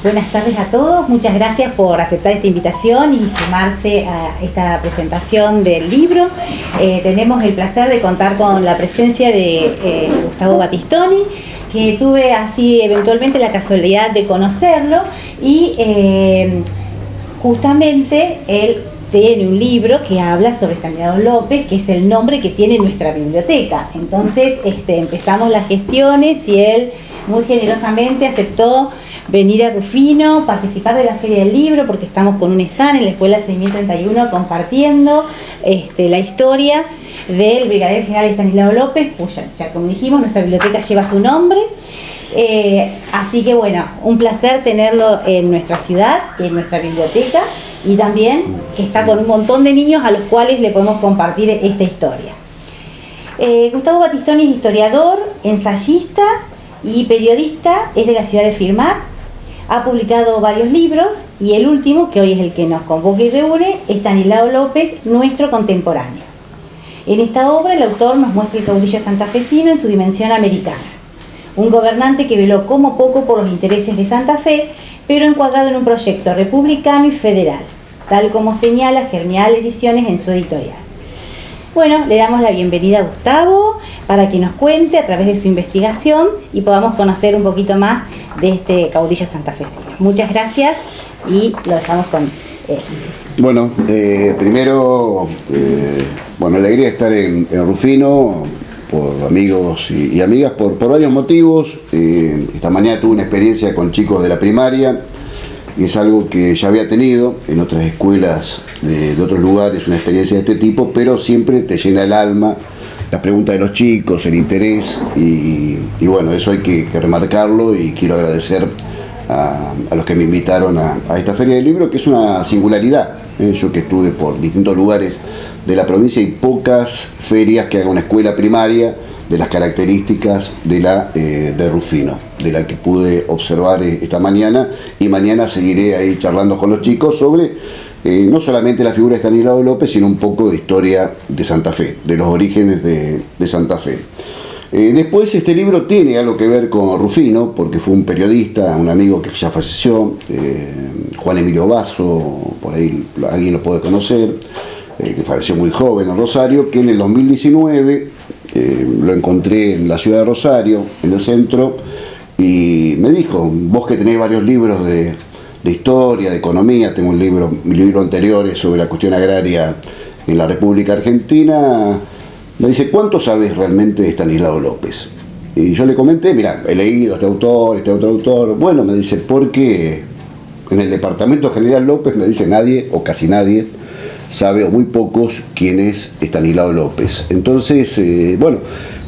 Buenas tardes a todos, muchas gracias por aceptar esta invitación y sumarse a esta presentación del libro. Tenemos el placer de contar con la presencia de Gustavo Battistoni, que tuve así eventualmente la casualidad de conocerlo y justamente él tiene un libro que habla sobre Estanislao López, que es el nombre que tiene nuestra biblioteca. Entonces empezamos las gestiones y él muy generosamente aceptó venir a Rufino, participar de la Feria del Libro, porque estamos con un stand en la Escuela 6031 compartiendo la historia del brigadier general Estanislao López, cuya, ya como dijimos, nuestra biblioteca lleva su nombre. Así que bueno, un placer tenerlo en nuestra ciudad, en nuestra biblioteca, y también que está con un montón de niños a los cuales le podemos compartir esta historia. Gustavo Battistoni es historiador, ensayista y periodista, es de la ciudad de Firmat. Ha publicado varios libros y el último, que hoy es el que nos convoca y reúne, Estanislao López, nuestro contemporáneo. En esta obra el autor nos muestra el caudillo santafesino en su dimensión americana. Un gobernante que veló como poco por los intereses de Santa Fe, pero encuadrado en un proyecto republicano y federal, tal como señala Genial Ediciones en su editorial. Bueno, le damos la bienvenida a Gustavo para que nos cuente a través de su investigación y podamos conocer un poquito más de este caudillo santafesino. Muchas gracias y lo dejamos con él. Bueno, primero, alegría de estar en Rufino, por amigos y amigas, por varios motivos. Esta mañana tuve una experiencia con chicos de la primaria, y es algo que ya había tenido en otras escuelas de otros lugares, una experiencia de este tipo, pero siempre te llena el alma las preguntas de los chicos, el interés, y bueno, eso hay que remarcarlo, y quiero agradecer a los que me invitaron a esta Feria del Libro, que es una singularidad. Yo que estuve por distintos lugares de la provincia, hay pocas ferias que haga una escuela primaria de las características de Rufino, de la que pude observar esta mañana, y mañana seguiré ahí charlando con los chicos sobre no solamente la figura de Estanislao López, sino un poco de historia de Santa Fe, de los orígenes de Santa Fe. Después este libro tiene algo que ver con Rufino, porque fue un periodista, un amigo que ya falleció, Juan Emilio Basso, por ahí alguien lo puede conocer, que falleció muy joven en Rosario, que en el 2019 lo encontré en la ciudad de Rosario, en el centro, y me dijo: vos que tenés varios libros de historia, de economía, tengo mi libro anterior es sobre la cuestión agraria en la República Argentina, me dice: ¿cuánto sabes realmente de Estanislao López? Y yo le comenté: mira, he leído este autor, este otro autor. Bueno, me dice, porque en el departamento General López, me dice, nadie o casi nadie sabe, o muy pocos, quién es Estanislao López. Entonces,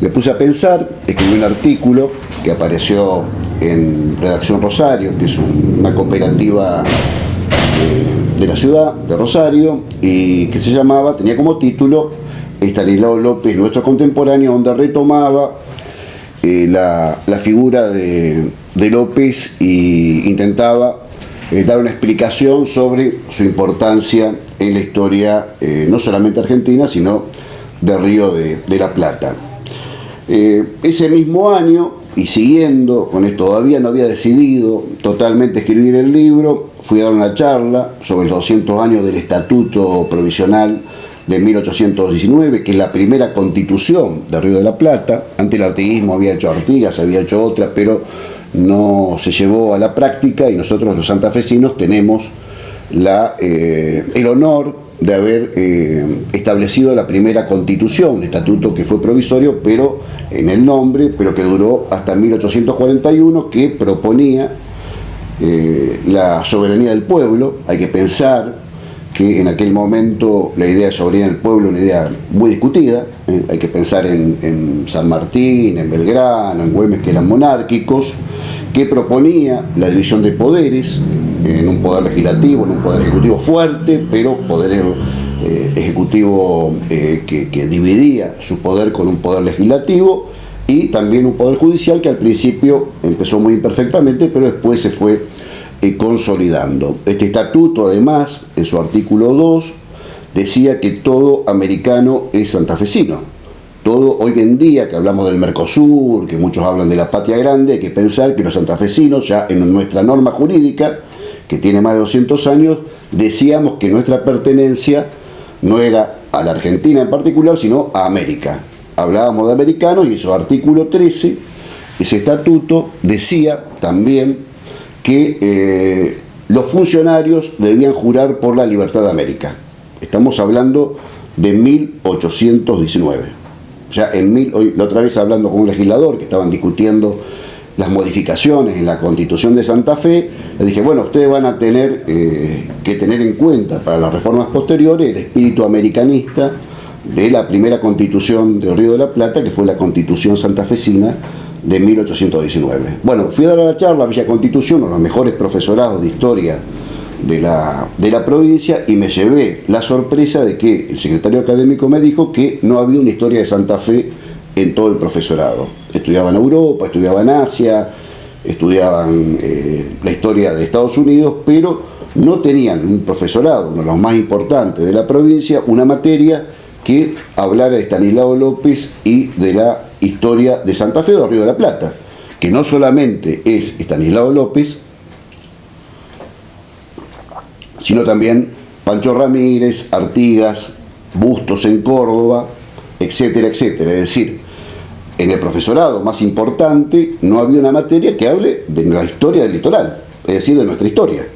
me puse a pensar, escribí un artículo que apareció en Redacción Rosario, que es una cooperativa de la ciudad de Rosario, y que tenía como título Estanislao López, nuestro contemporáneo, donde retomaba la figura de López e intentaba dar una explicación sobre su importancia en la historia no solamente argentina, sino del Río de la Plata. Ese mismo año, y siguiendo con esto, todavía no había decidido totalmente escribir el libro, fui a dar una charla sobre los 200 años del Estatuto Provisional de 1819, que es la primera constitución del Río de la Plata. Antes el artiguismo había hecho Artigas, había hecho otra, pero no se llevó a la práctica, y nosotros los santafesinos tenemos el honor de haber establecido la primera constitución, un estatuto que fue provisorio, pero en el nombre, pero que duró hasta 1841, que proponía la soberanía del pueblo. Hay que pensar que en aquel momento la idea de soberanía del pueblo era una idea muy discutida. Hay que pensar en San Martín, en Belgrano, en Güemes, que eran monárquicos, que proponía la división de poderes, en un poder legislativo, en un poder ejecutivo fuerte, pero poder ejecutivo que dividía su poder con un poder legislativo, y también un poder judicial que al principio empezó muy imperfectamente, pero después se fue consolidando. Este estatuto, además, en su artículo 2, decía que todo americano es santafesino. todo hoy en día que hablamos del Mercosur, que muchos hablan de la patria grande, hay que pensar que los santafesinos, ya en nuestra norma jurídica, que tiene más de 200 años, decíamos que nuestra pertenencia no era a la Argentina en particular, sino a América. Hablábamos de americanos y su artículo 13, ese estatuto, decía también que los funcionarios debían jurar por la libertad de América. Estamos hablando de 1819. O sea, hoy, la otra vez hablando con un legislador que estaban discutiendo las modificaciones en la Constitución de Santa Fe, le dije, bueno, ustedes van a tener que tener en cuenta para las reformas posteriores el espíritu americanista de la primera Constitución del Río de la Plata, que fue la Constitución santafesina de 1819. Bueno, fui a dar la charla a Villa Constitución, a los mejores profesorados de historia de la provincia, y me llevé la sorpresa de que el secretario académico me dijo que no había una historia de Santa Fe en todo el profesorado. Estudiaban en Europa, estudiaban en Asia, estudiaban la historia de Estados Unidos, pero no tenían un profesorado, uno de los más importantes de la provincia, una materia que hablara de Estanislao López y de la historia de Santa Fe del Río de la Plata, que no solamente es Estanislao López, sino también Pancho Ramírez, Artigas, Bustos en Córdoba, etcétera, etcétera. Es decir, en el profesorado más importante no había una materia que hable de la historia del litoral, es decir, de nuestra historia.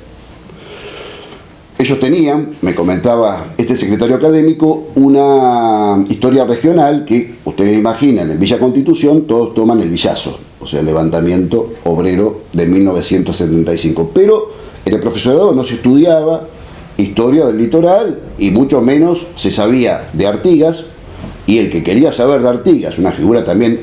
Ellos tenían, me comentaba este secretario académico, una historia regional que, ustedes imaginan, en Villa Constitución todos toman el Villazo, o sea, el levantamiento obrero de 1975. Pero en el profesorado no se estudiaba historia del litoral y mucho menos se sabía de Artigas, y el que quería saber de Artigas, una figura también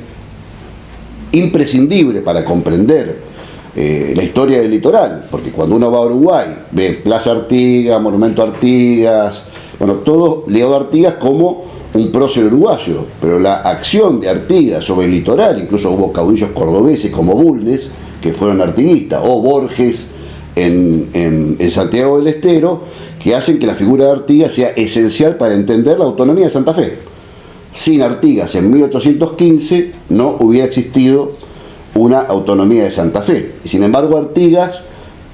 imprescindible para comprender la historia del litoral, porque cuando uno va a Uruguay ve Plaza Artigas, Monumento Artigas, bueno, todo Leo Artigas como un prócer uruguayo, pero la acción de Artigas sobre el litoral, incluso hubo caudillos cordobeses como Bulnes, que fueron artiguistas, o Borges en Santiago del Estero, que hacen que la figura de Artigas sea esencial para entender la autonomía de Santa Fe. Sin Artigas en 1815 no hubiera existido una autonomía de Santa Fe. Y sin embargo, Artigas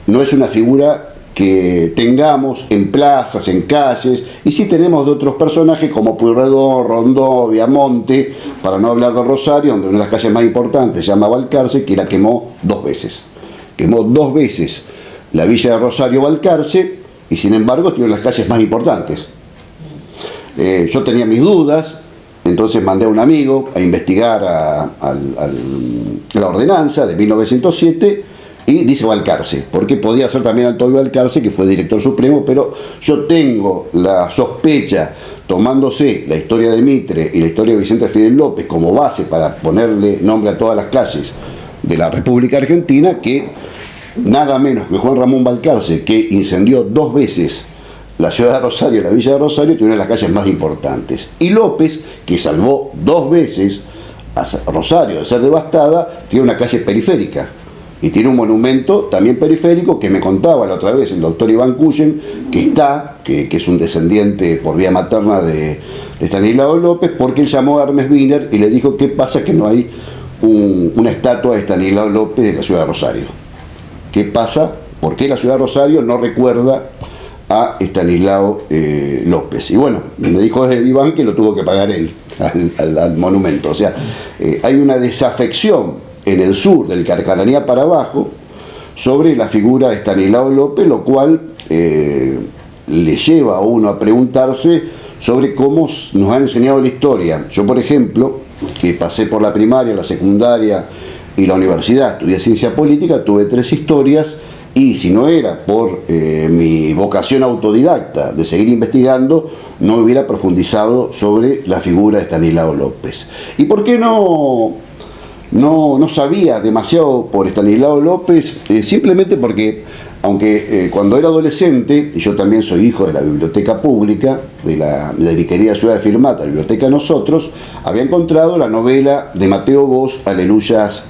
no es una figura que tengamos en plazas, en calles, y sí tenemos de otros personajes como Pueyrredón, Rondó, Viamonte, para no hablar de Rosario, donde una de las calles más importantes se llama Balcarce, que la quemó 2 veces. Quemó 2 veces la villa de Rosario Balcarce, y sin embargo tiene las calles más importantes. Yo tenía mis dudas, entonces mandé a un amigo a investigar la ordenanza de 1907 y dice Balcarce, porque podía ser también Antonio Balcarce, que fue director supremo, pero yo tengo la sospecha, tomándose la historia de Mitre y la historia de Vicente Fidel López como base para ponerle nombre a todas las calles de la República Argentina, que nada menos que Juan Ramón Balcarce, que incendió 2 veces la ciudad de Rosario, la villa de Rosario, tiene una de las calles más importantes. Y López, que salvó 2 veces a Rosario de ser devastada, tiene una calle periférica. Y tiene un monumento también periférico que me contaba la otra vez el doctor Iván Cuyen, que es un descendiente por vía materna de Estanislao López, porque él llamó a Hermes Wiener y le dijo: ¿qué pasa que no hay una estatua de Estanislao López en la ciudad de Rosario? ¿Qué pasa? ¿Por qué la ciudad de Rosario no recuerda a Estanislao López? Y bueno, me dijo desde Iván que lo tuvo que pagar él al monumento. O sea, hay una desafección en el sur del Carcaranía para abajo sobre la figura de Estanislao López, lo cual le lleva a uno a preguntarse sobre cómo nos han enseñado la historia. Yo, por ejemplo, que pasé por la primaria, la secundaria y la universidad, estudié ciencia política, tuve 3 historias, y si no era por mi vocación autodidacta de seguir investigando, no hubiera profundizado sobre la figura de Estanislao López. ¿Y por qué no sabía demasiado por Estanislao López? Simplemente porque, aunque cuando era adolescente, y yo también soy hijo de la biblioteca pública, de mi querida ciudad de Firmata, la biblioteca Nosotros, había encontrado la novela de Mateo Bosch, Aleluyas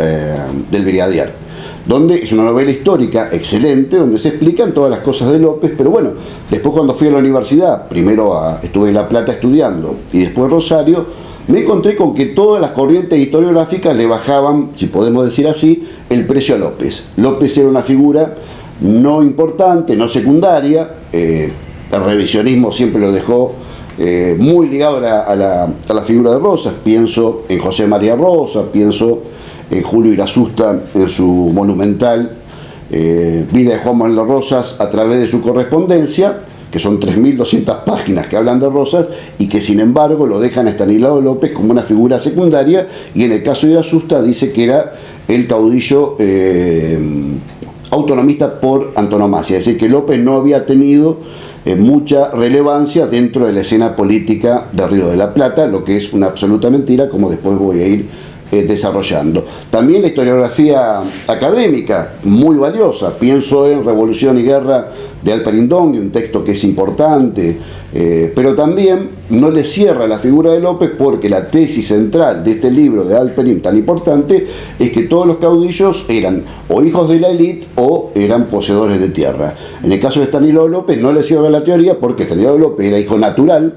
del Brigadier, donde es una novela histórica excelente, donde se explican todas las cosas de López. Pero bueno, después cuando fui a la universidad, primero estuve en La Plata estudiando y después en Rosario, me encontré con que todas las corrientes historiográficas le bajaban, si podemos decir así, el precio a López. López era una figura no importante, no secundaria, el revisionismo siempre lo dejó muy ligado a la figura de Rosas. Pienso en José María Rosas, pienso en Julio Irazusta en su monumental Vida de Juan Manuel Rosas a través de su correspondencia, que son 3.200 páginas que hablan de Rosas y que sin embargo lo dejan a Estanislao López como una figura secundaria, y en el caso de Irazusta dice que era el caudillo autonomista por antonomasia, es decir, que López no había tenido mucha relevancia dentro de la escena política de Río de la Plata, lo que es una absoluta mentira, como después voy a ir desarrollando. También la historiografía académica, muy valiosa. Pienso en Revolución y Guerra de Alperín Dongue, un texto que es importante, pero también no le cierra la figura de López, porque la tesis central de este libro de Alperín tan importante es que todos los caudillos eran o hijos de la élite o eran poseedores de tierra. En el caso de Estanislao López no le cierra la teoría, porque Estanislao López era hijo natural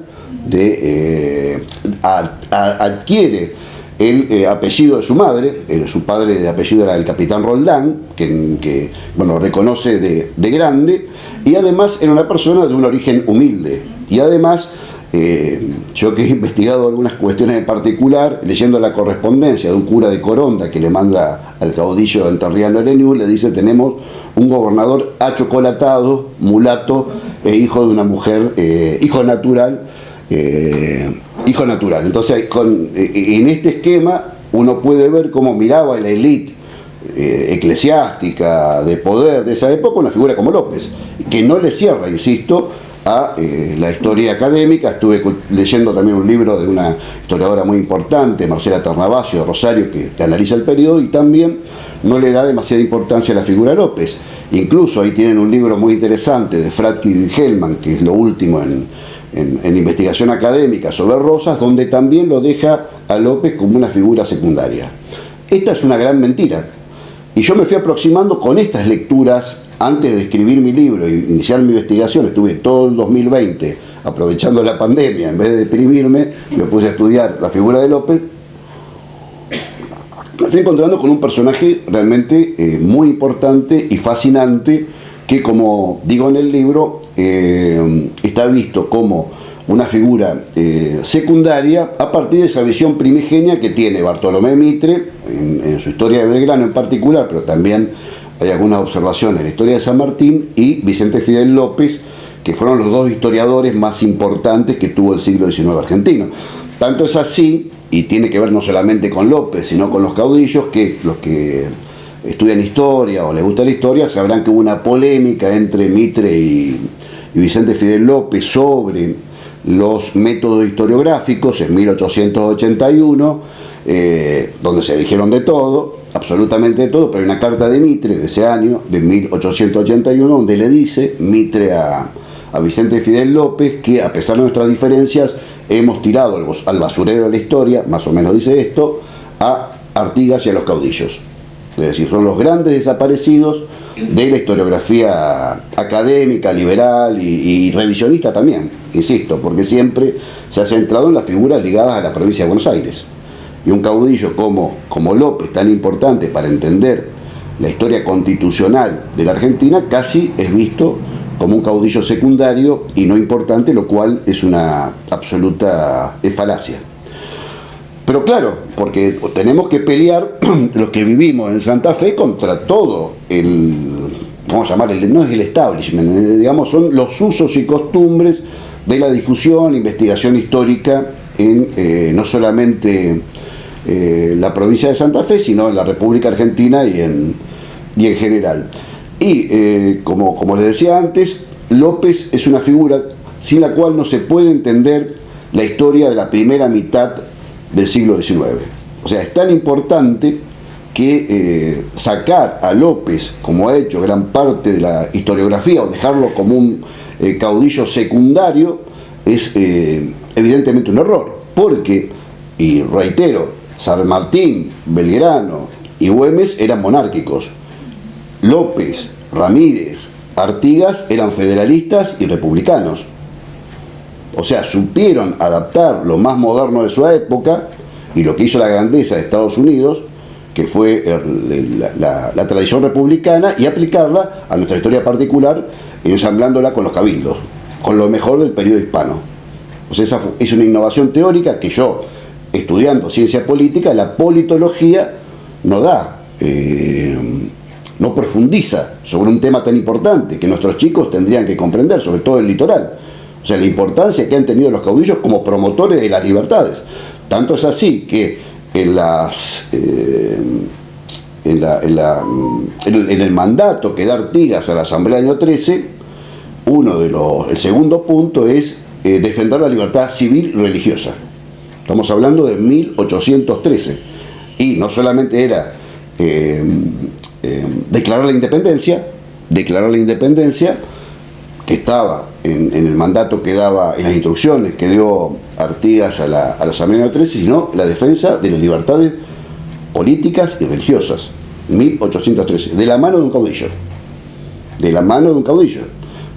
adquiere el apellido de su madre, su padre de apellido era el capitán Roldán, que bueno, reconoce de grande, y además era una persona de un origen humilde. Y además, yo que he investigado algunas cuestiones en particular, leyendo la correspondencia de un cura de Coronda que le manda al caudillo entrerriano Ereniu, le dice: tenemos un gobernador achocolatado, mulato, hijo de una mujer, hijo natural. Entonces, en este esquema uno puede ver cómo miraba la élite eclesiástica de poder de esa época una figura como López, que no le cierra, insisto, a la historia académica. Estuve leyendo también un libro de una historiadora muy importante, Marcela Ternavasio de Rosario, que analiza el periodo y también no le da demasiada importancia a la figura de López. Incluso ahí tienen un libro muy interesante de Fradkin y Hellman, que es lo último en investigación académica sobre Rosas, donde también lo deja a López como una figura secundaria. Esta es una gran mentira, y yo me fui aproximando con estas lecturas antes de escribir mi libro e iniciar mi investigación. Estuve todo el 2020 aprovechando la pandemia, en vez de deprimirme me puse a estudiar la figura de López. Me fui encontrando con un personaje realmente muy importante y fascinante, que, como digo en el libro, está visto como una figura secundaria a partir de esa visión primigenia que tiene Bartolomé Mitre en su historia de Belgrano en particular, pero también hay algunas observaciones en la historia de San Martín, y Vicente Fidel López, que fueron los dos historiadores más importantes que tuvo el siglo XIX argentino. Tanto es así, y tiene que ver no solamente con López, sino con los caudillos, que los que estudian historia o les gusta la historia sabrán que hubo una polémica entre Mitre y Vicente Fidel López sobre los métodos historiográficos en 1881, donde se dijeron de todo, absolutamente de todo, pero hay una carta de Mitre de ese año, de 1881, donde le dice Mitre a Vicente Fidel López que, a pesar de nuestras diferencias, hemos tirado al basurero de la historia, más o menos dice esto, a Artigas y a los caudillos. Es decir, son los grandes desaparecidos de la historiografía académica, liberal y revisionista también, insisto, porque siempre se ha centrado en las figuras ligadas a la provincia de Buenos Aires. Y un caudillo como López, tan importante para entender la historia constitucional de la Argentina, casi es visto como un caudillo secundario y no importante, lo cual es una absoluta falacia. Pero claro, porque tenemos que pelear los que vivimos en Santa Fe contra todo vamos a llamar, no es el establishment, digamos, son los usos y costumbres de la difusión, investigación histórica en no solamente la provincia de Santa Fe, sino en la República Argentina y en general. Y como les decía antes, López es una figura sin la cual no se puede entender la historia de la primera mitad del siglo XIX. O sea, es tan importante que sacar a López, como ha hecho gran parte de la historiografía, o dejarlo como un caudillo secundario, es evidentemente un error, porque, y reitero, San Martín, Belgrano y Güemes eran monárquicos. López, Ramírez, Artigas eran federalistas y republicanos. O sea, supieron adaptar lo más moderno de su época y lo que hizo la grandeza de Estados Unidos, que fue la tradición republicana, y aplicarla a nuestra historia particular, ensamblándola con los cabildos, con lo mejor del periodo hispano. O sea, esa es una innovación teórica que yo, estudiando ciencia política, la politología no da, no profundiza sobre un tema tan importante que nuestros chicos tendrían que comprender, sobre todo el litoral. O sea, la importancia que han tenido los caudillos como promotores de las libertades. Tanto es así que en el mandato que da Artigas a la Asamblea del año 13, el segundo punto es defender la libertad civil y religiosa. Estamos hablando de 1813. Y no solamente era declarar la independencia, que estaba en el mandato que daba, en las instrucciones que dio Artigas a la Asamblea del 13, sino la defensa de las libertades políticas y religiosas. 1813, de la mano de un caudillo.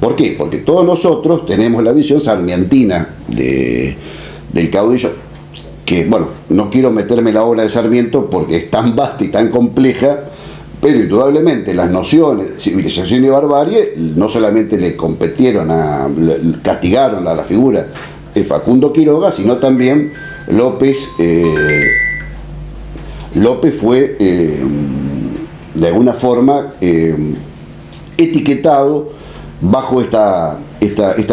¿Por qué? Porque todos nosotros tenemos la visión sarmientina del caudillo, que, bueno, no quiero meterme en la obra de Sarmiento porque es tan vasta y tan compleja, pero indudablemente las nociones, civilización y barbarie, no solamente le castigaron a la figura de Facundo Quiroga, sino también López fue de alguna forma etiquetado bajo esta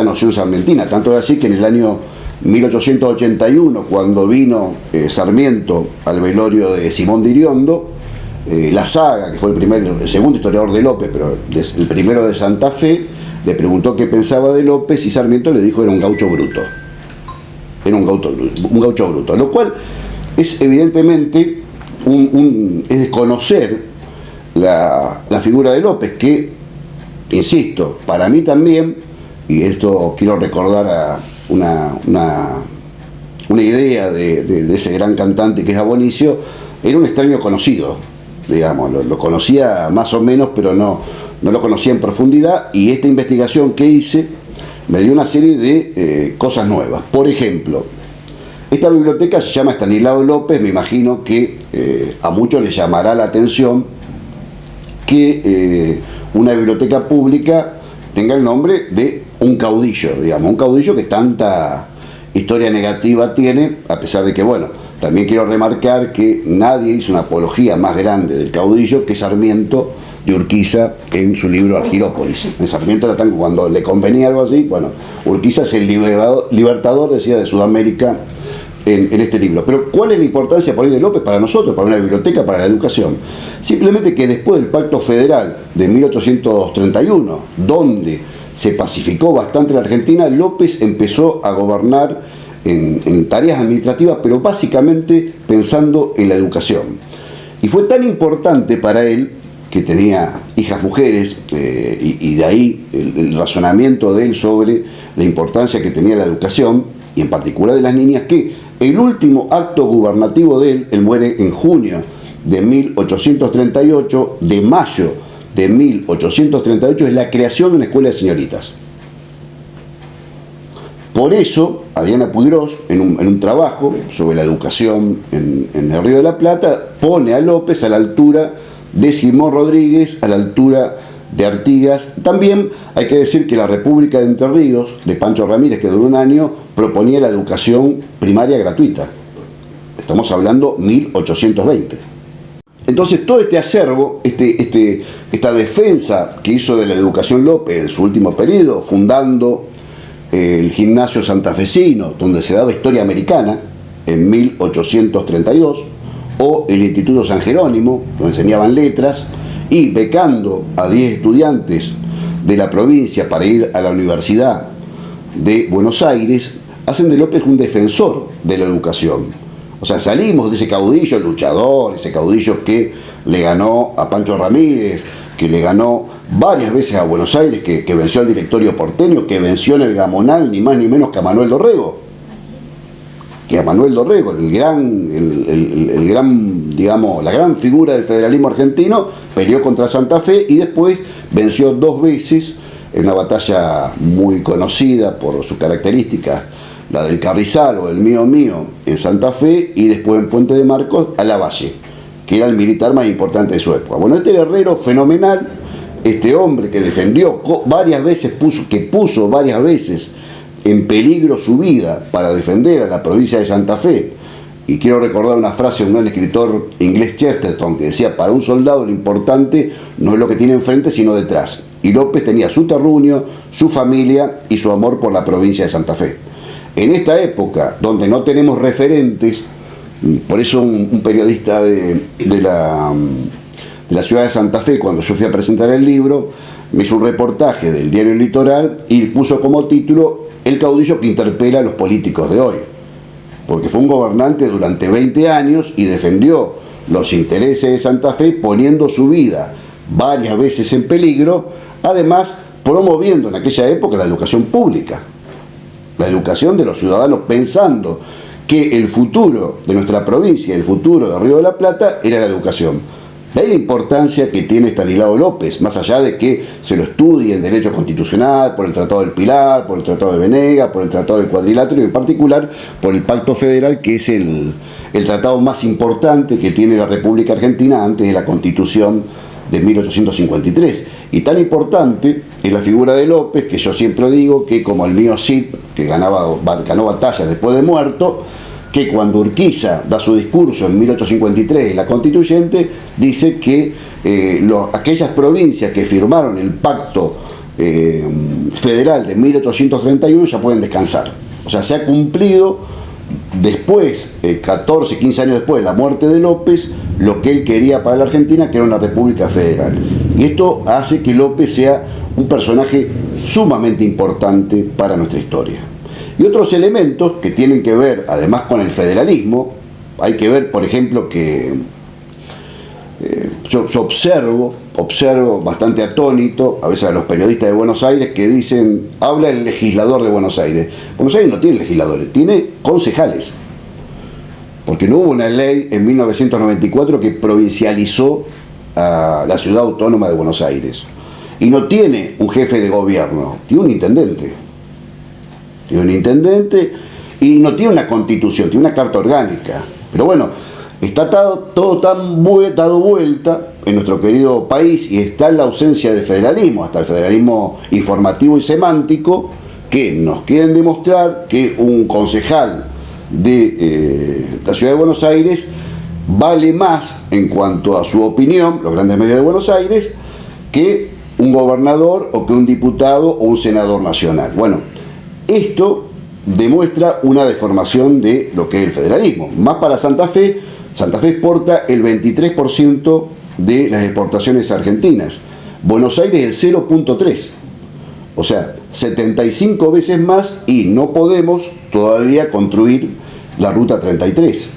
noción sarmientina. Tanto es así que en el año 1881, cuando vino Sarmiento al velorio de Simón de Iriondo, La Saga, que fue el segundo historiador de López, pero el primero de Santa Fe, le preguntó qué pensaba de López y Sarmiento le dijo era un gaucho bruto. Un gaucho bruto. Lo cual es evidentemente es desconocer la figura de López, que, insisto, para mí también, y esto quiero recordar a una idea de ese gran cantante que es Abonicio, era un extraño conocido, digamos, lo conocía más o menos, pero no lo conocía en profundidad, y esta investigación que hice me dio una serie de cosas nuevas. Por ejemplo, esta biblioteca se llama Estanislao López. Me imagino que a muchos les llamará la atención que una biblioteca pública tenga el nombre de un caudillo, digamos, un caudillo que tanta historia negativa tiene, a pesar de que, bueno, también quiero remarcar que nadie hizo una apología más grande del caudillo que Sarmiento de Urquiza en su libro Argirópolis. En Sarmiento era tan, cuando le convenía algo así, bueno, Urquiza es el libertador, decía, de Sudamérica en este libro. Pero ¿cuál es la importancia por ahí de López para nosotros, para una biblioteca, para la educación? Simplemente que después del Pacto Federal de 1831, donde se pacificó bastante la Argentina, López empezó a gobernar en tareas administrativas, pero básicamente pensando en la educación. Y fue tan importante para él, que tenía hijas mujeres, y de ahí el razonamiento de él sobre la importancia que tenía la educación, y en particular de las niñas, que el último acto gubernativo de él muere en junio de 1838, de mayo de 1838, es la creación de una escuela de señoritas. Por eso, Adriana Puigros, en un trabajo sobre la educación en el Río de la Plata, pone a López a la altura de Simón Rodríguez, a la altura de Artigas. También hay que decir que la República de Entre Ríos, de Pancho Ramírez, que duró un año, proponía la educación primaria gratuita. Estamos hablando 1820. Entonces todo este acervo, esta defensa que hizo de la educación López en su último periodo, fundando el gimnasio santafesino, donde se daba historia americana en 1832, o el Instituto San Jerónimo, donde enseñaban letras, y becando a 10 estudiantes de la provincia para ir a la Universidad de Buenos Aires, hacen de López un defensor de la educación. O sea, salimos de ese caudillo luchador, ese caudillo que le ganó a Pancho Ramírez, que le ganó varias veces a Buenos Aires, que venció al directorio porteño, que venció en el Gamonal ni más ni menos que a Manuel Dorrego. El gran, digamos, la gran figura del federalismo argentino, peleó contra Santa Fe y después venció 2 veces en una batalla muy conocida por sus características la del Carrizal o del Mío Mío en Santa Fe, y después en Puente de Marcos a Lavalle, que era el militar más importante de su época. Bueno, este guerrero fenomenal, este hombre que defendió varias veces, puso varias veces en peligro su vida para defender a la provincia de Santa Fe. Y quiero recordar una frase de un gran escritor inglés, Chesterton, que decía: para un soldado lo importante no es lo que tiene enfrente, sino detrás. Y López tenía su terruño, su familia y su amor por la provincia de Santa Fe. En esta época, donde no tenemos referentes, por eso un periodista de la ciudad de Santa Fe, cuando yo fui a presentar el libro, me hizo un reportaje del diario El Litoral y puso como título: el caudillo que interpela a los políticos de hoy. Porque fue un gobernante durante 20 años y defendió los intereses de Santa Fe poniendo su vida varias veces en peligro, además promoviendo en aquella época la educación pública, la educación de los ciudadanos, pensando que el futuro de nuestra provincia, el futuro de Río de la Plata, era la educación. De ahí la importancia que tiene Estanislao López, más allá de que se lo estudie en Derecho Constitucional, por el Tratado del Pilar, por el Tratado de Venegas, por el Tratado del Cuadrilátero y en particular por el Pacto Federal, que es el tratado más importante que tiene la República Argentina antes de la Constitución de 1853. Y tan importante es la figura de López, que yo siempre digo que, como el mío Cid, que ganó batallas después de muerto, que cuando Urquiza da su discurso en 1853 en la Constituyente, dice que aquellas provincias que firmaron el Pacto Federal de 1831 ya pueden descansar. O sea, se ha cumplido después, 14, 15 años después de la muerte de López, lo que él quería para la Argentina, que era una república federal. Y esto hace que López sea un personaje sumamente importante para nuestra historia. Y otros elementos que tienen que ver, además, con el federalismo, hay que ver, por ejemplo, que yo observo bastante atónito a veces a los periodistas de Buenos Aires que dicen: habla el legislador de Buenos Aires. Buenos Aires no tiene legisladores, tiene concejales. Porque no hubo una ley en 1994 que provincializó a la ciudad autónoma de Buenos Aires. Y no tiene un jefe de gobierno, tiene un intendente. Y no tiene una constitución, tiene una carta orgánica. Pero bueno, está todo tan dado vuelta en nuestro querido país, y está la ausencia de federalismo, hasta el federalismo informativo y semántico, que nos quieren demostrar que un concejal de la ciudad de Buenos Aires vale más en cuanto a su opinión, los grandes medios de Buenos Aires, que un gobernador o que un diputado o un senador nacional. Bueno, esto demuestra una deformación de lo que es el federalismo. Más para Santa Fe exporta el 23% de las exportaciones argentinas. Buenos Aires el 0.3%. O sea, 75 veces más, y no podemos todavía construir la Ruta 33.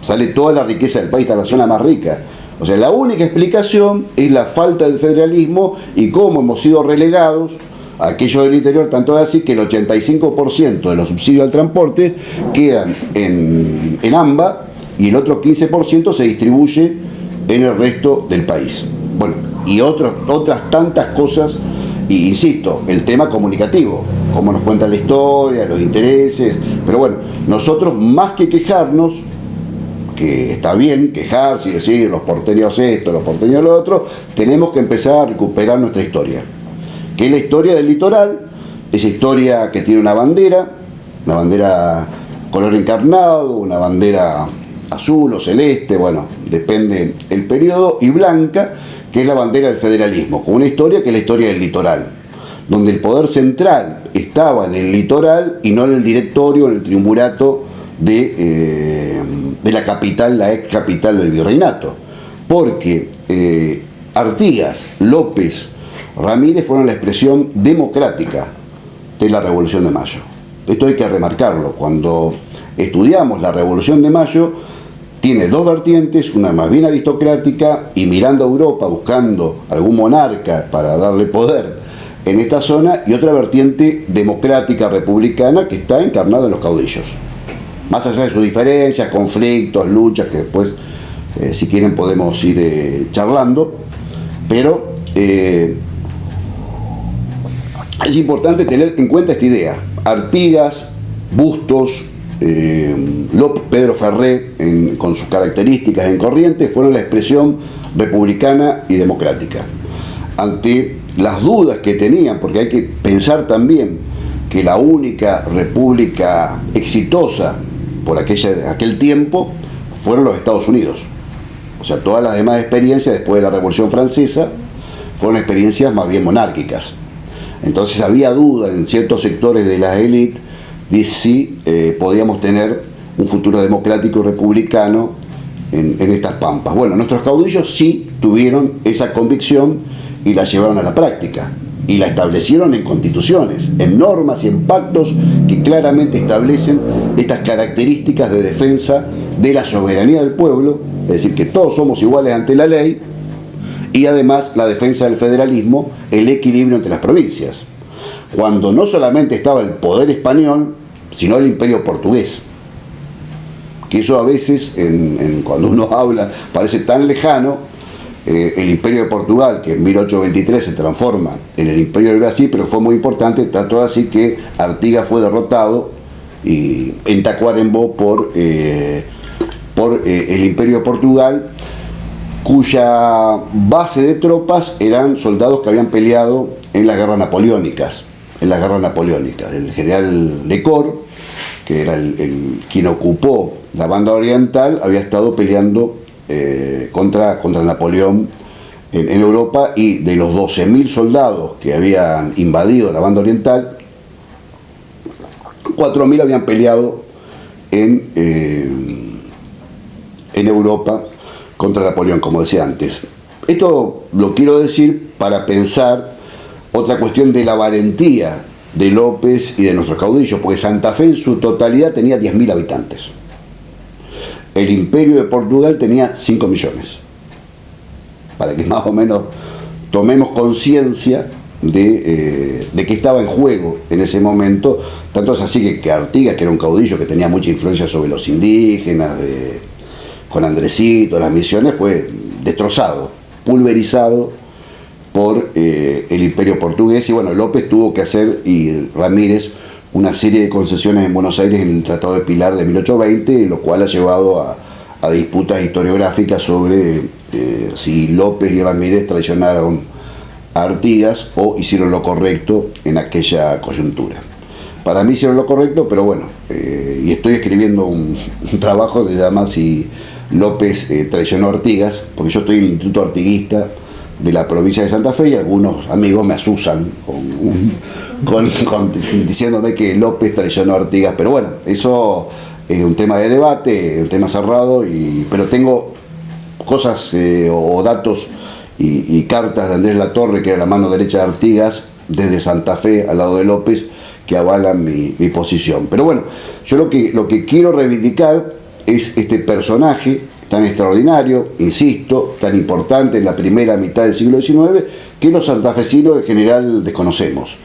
Sale toda la riqueza del país, está la zona más rica. O sea, la única explicación es la falta de federalismo y cómo hemos sido relegados a aquellos del interior, tanto es así que el 85% de los subsidios al transporte quedan en AMBA y el otro 15% se distribuye en el resto del país. Bueno, y otras tantas cosas, y insisto, el tema comunicativo, cómo nos cuentan la historia, los intereses, pero bueno, nosotros más que quejarnos, que está bien quejarse y decir los porteños esto, los porteños lo otro, tenemos que empezar a recuperar nuestra historia, que es la historia del litoral, esa historia que tiene una bandera color encarnado, una bandera azul o celeste, bueno, depende el periodo, y blanca, que es la bandera del federalismo, con una historia que es la historia del litoral, donde el poder central estaba en el litoral y no en el directorio, en el triunvirato de la capital, la ex capital del virreinato, porque Artigas, López, Ramírez fueron la expresión democrática de la Revolución de Mayo. Esto hay que remarcarlo. Cuando estudiamos la Revolución de Mayo, tiene dos vertientes, una más bien aristocrática y mirando a Europa, buscando algún monarca para darle poder en esta zona, y otra vertiente democrática, republicana, que está encarnada en los caudillos. Más allá de sus diferencias, conflictos, luchas, que después, si quieren, podemos ir charlando, pero es importante tener en cuenta esta idea. Artigas, Bustos, Pedro Ferré, con sus características en Corrientes, fueron la expresión republicana y democrática. Ante las dudas que tenían, porque hay que pensar también que la única república exitosa por aquel tiempo fueron los Estados Unidos. O sea, todas las demás experiencias después de la Revolución Francesa fueron experiencias más bien monárquicas. Entonces había duda en ciertos sectores de la élite de si podíamos tener un futuro democrático y republicano en estas pampas. Bueno, nuestros caudillos sí tuvieron esa convicción y la llevaron a la práctica. Y la establecieron en constituciones, en normas y en pactos que claramente establecen estas características de defensa de la soberanía del pueblo, es decir, que todos somos iguales ante la ley, y además la defensa del federalismo, el equilibrio entre las provincias. Cuando no solamente estaba el poder español, sino el imperio portugués. Que eso a veces, cuando uno habla, parece tan lejano. El imperio de Portugal, que en 1823 se transforma en el imperio del Brasil, pero fue muy importante, tanto así que Artigas fue derrotado en Tacuarembó por el imperio de Portugal, cuya base de tropas eran soldados que habían peleado en las guerras napoleónicas. El general Lecor, que era quien ocupó la banda oriental, había estado peleando contra Napoleón en Europa, y de los 12.000 soldados que habían invadido la banda oriental, 4.000 habían peleado en Europa contra Napoleón, como decía antes. Esto lo quiero decir para pensar otra cuestión de la valentía de López y de nuestros caudillos, porque Santa Fe en su totalidad tenía 10.000 habitantes. El imperio de Portugal tenía 5 millones. Para que más o menos tomemos conciencia de qué estaba en juego en ese momento. Tanto es así que Artigas, que era un caudillo que tenía mucha influencia sobre los indígenas, con Andresito, las misiones, fue destrozado, pulverizado por el imperio portugués. Y bueno, López tuvo que hacer, y Ramírez, una serie de concesiones en Buenos Aires en el Tratado de Pilar de 1820, lo cual ha llevado a disputas historiográficas sobre si López y Ramírez traicionaron a Artigas o hicieron lo correcto en aquella coyuntura. Para mí hicieron lo correcto, pero bueno, y estoy escribiendo un trabajo que se llama Si López traicionó a Artigas, porque yo estoy en el Instituto Artiguista de la provincia de Santa Fe y algunos amigos me asusan diciéndome que López traicionó a Artigas, pero bueno, eso es un tema de debate, un tema cerrado, pero tengo cosas o datos y cartas de Andrés Latorre, que era la mano derecha de Artigas, desde Santa Fe al lado de López, que avalan mi posición. Pero bueno, yo lo que quiero reivindicar es este personaje tan extraordinario, insisto, tan importante en la primera mitad del siglo XIX, que los santafesinos en general desconocemos.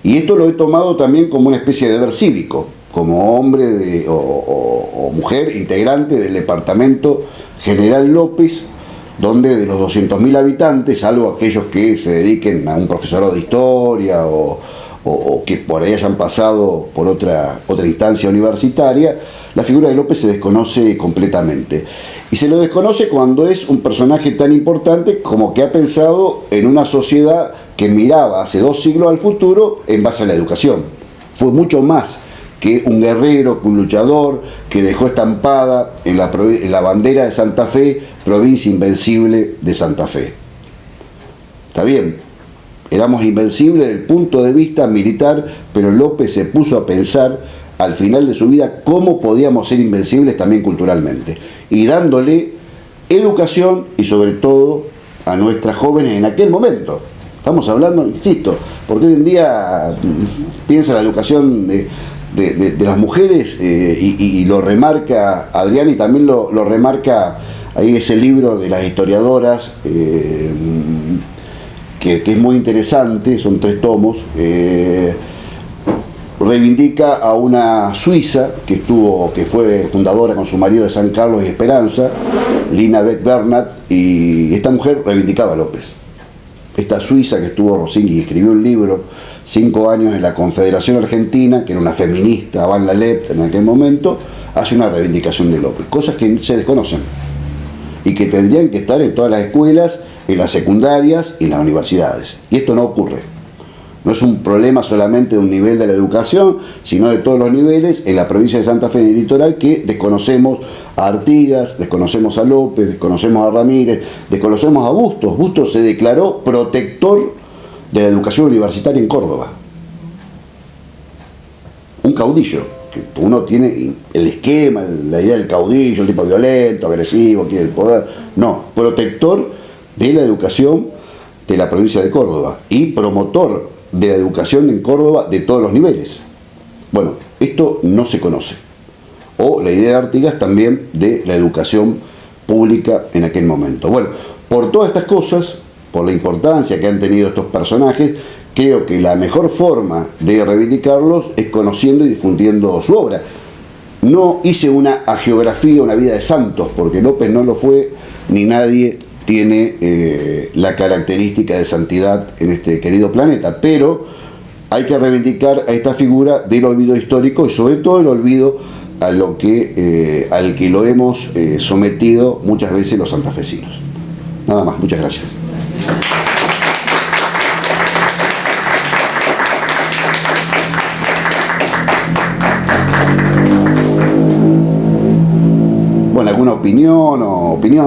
Y esto lo he tomado también como una especie de deber cívico, como hombre o mujer integrante del departamento General López, donde de los 200.000 habitantes, salvo aquellos que se dediquen a un profesorado de historia o que por ahí hayan pasado por otra instancia universitaria, la figura de López se desconoce completamente. Y se lo desconoce cuando es un personaje tan importante como que ha pensado en una sociedad que miraba hace 2 siglos al futuro en base a la educación. Fue mucho más que un guerrero, que un luchador, que dejó estampada en la bandera de Santa Fe, provincia invencible de Santa Fe. Está bien, éramos invencibles desde el punto de vista militar, pero López se puso a pensar al final de su vida cómo podíamos ser invencibles también culturalmente, y dándole educación y sobre todo a nuestras jóvenes en aquel momento. Estamos hablando, insisto, porque hoy en día piensa la educación de las mujeres y lo remarca Adrián, y también lo remarca ahí ese libro de las historiadoras, que es muy interesante, son 3 tomos. Reivindica a una suiza que fue fundadora con su marido de San Carlos y Esperanza, Lina Beck Bernat, y esta mujer reivindicaba a López. esta suiza que estuvo Rossini y escribió un libro 5 años en la Confederación Argentina, que era una feminista, Van Lalet en aquel momento, hace una reivindicación de López, cosas que se desconocen y que tendrían que estar en todas las escuelas, en las secundarias y en las universidades. Y esto no ocurre. No es un problema solamente de un nivel de la educación, sino de todos los niveles en la provincia de Santa Fe y el litoral, que desconocemos a Artigas, desconocemos a López, desconocemos a Ramírez, desconocemos a Bustos. Bustos se declaró protector de la educación universitaria en Córdoba. Un caudillo, que uno tiene el esquema, la idea del caudillo, el tipo violento, agresivo, quiere el poder. No, protector de la educación de la provincia de Córdoba y promotor de la educación en Córdoba de todos los niveles. Bueno, esto no se conoce. O la idea de Artigas también de la educación pública en aquel momento. Bueno, por todas estas cosas, por la importancia que han tenido estos personajes, creo que la mejor forma de reivindicarlos es conociendo y difundiendo su obra. No hice una hagiografía, una vida de santos, porque López no lo fue, ni nadie tiene la característica de santidad en este querido planeta, pero hay que reivindicar a esta figura del olvido histórico y sobre todo el olvido a lo que, al que lo hemos sometido muchas veces los santafesinos. Nada más, muchas gracias. Bueno, ¿alguna opinión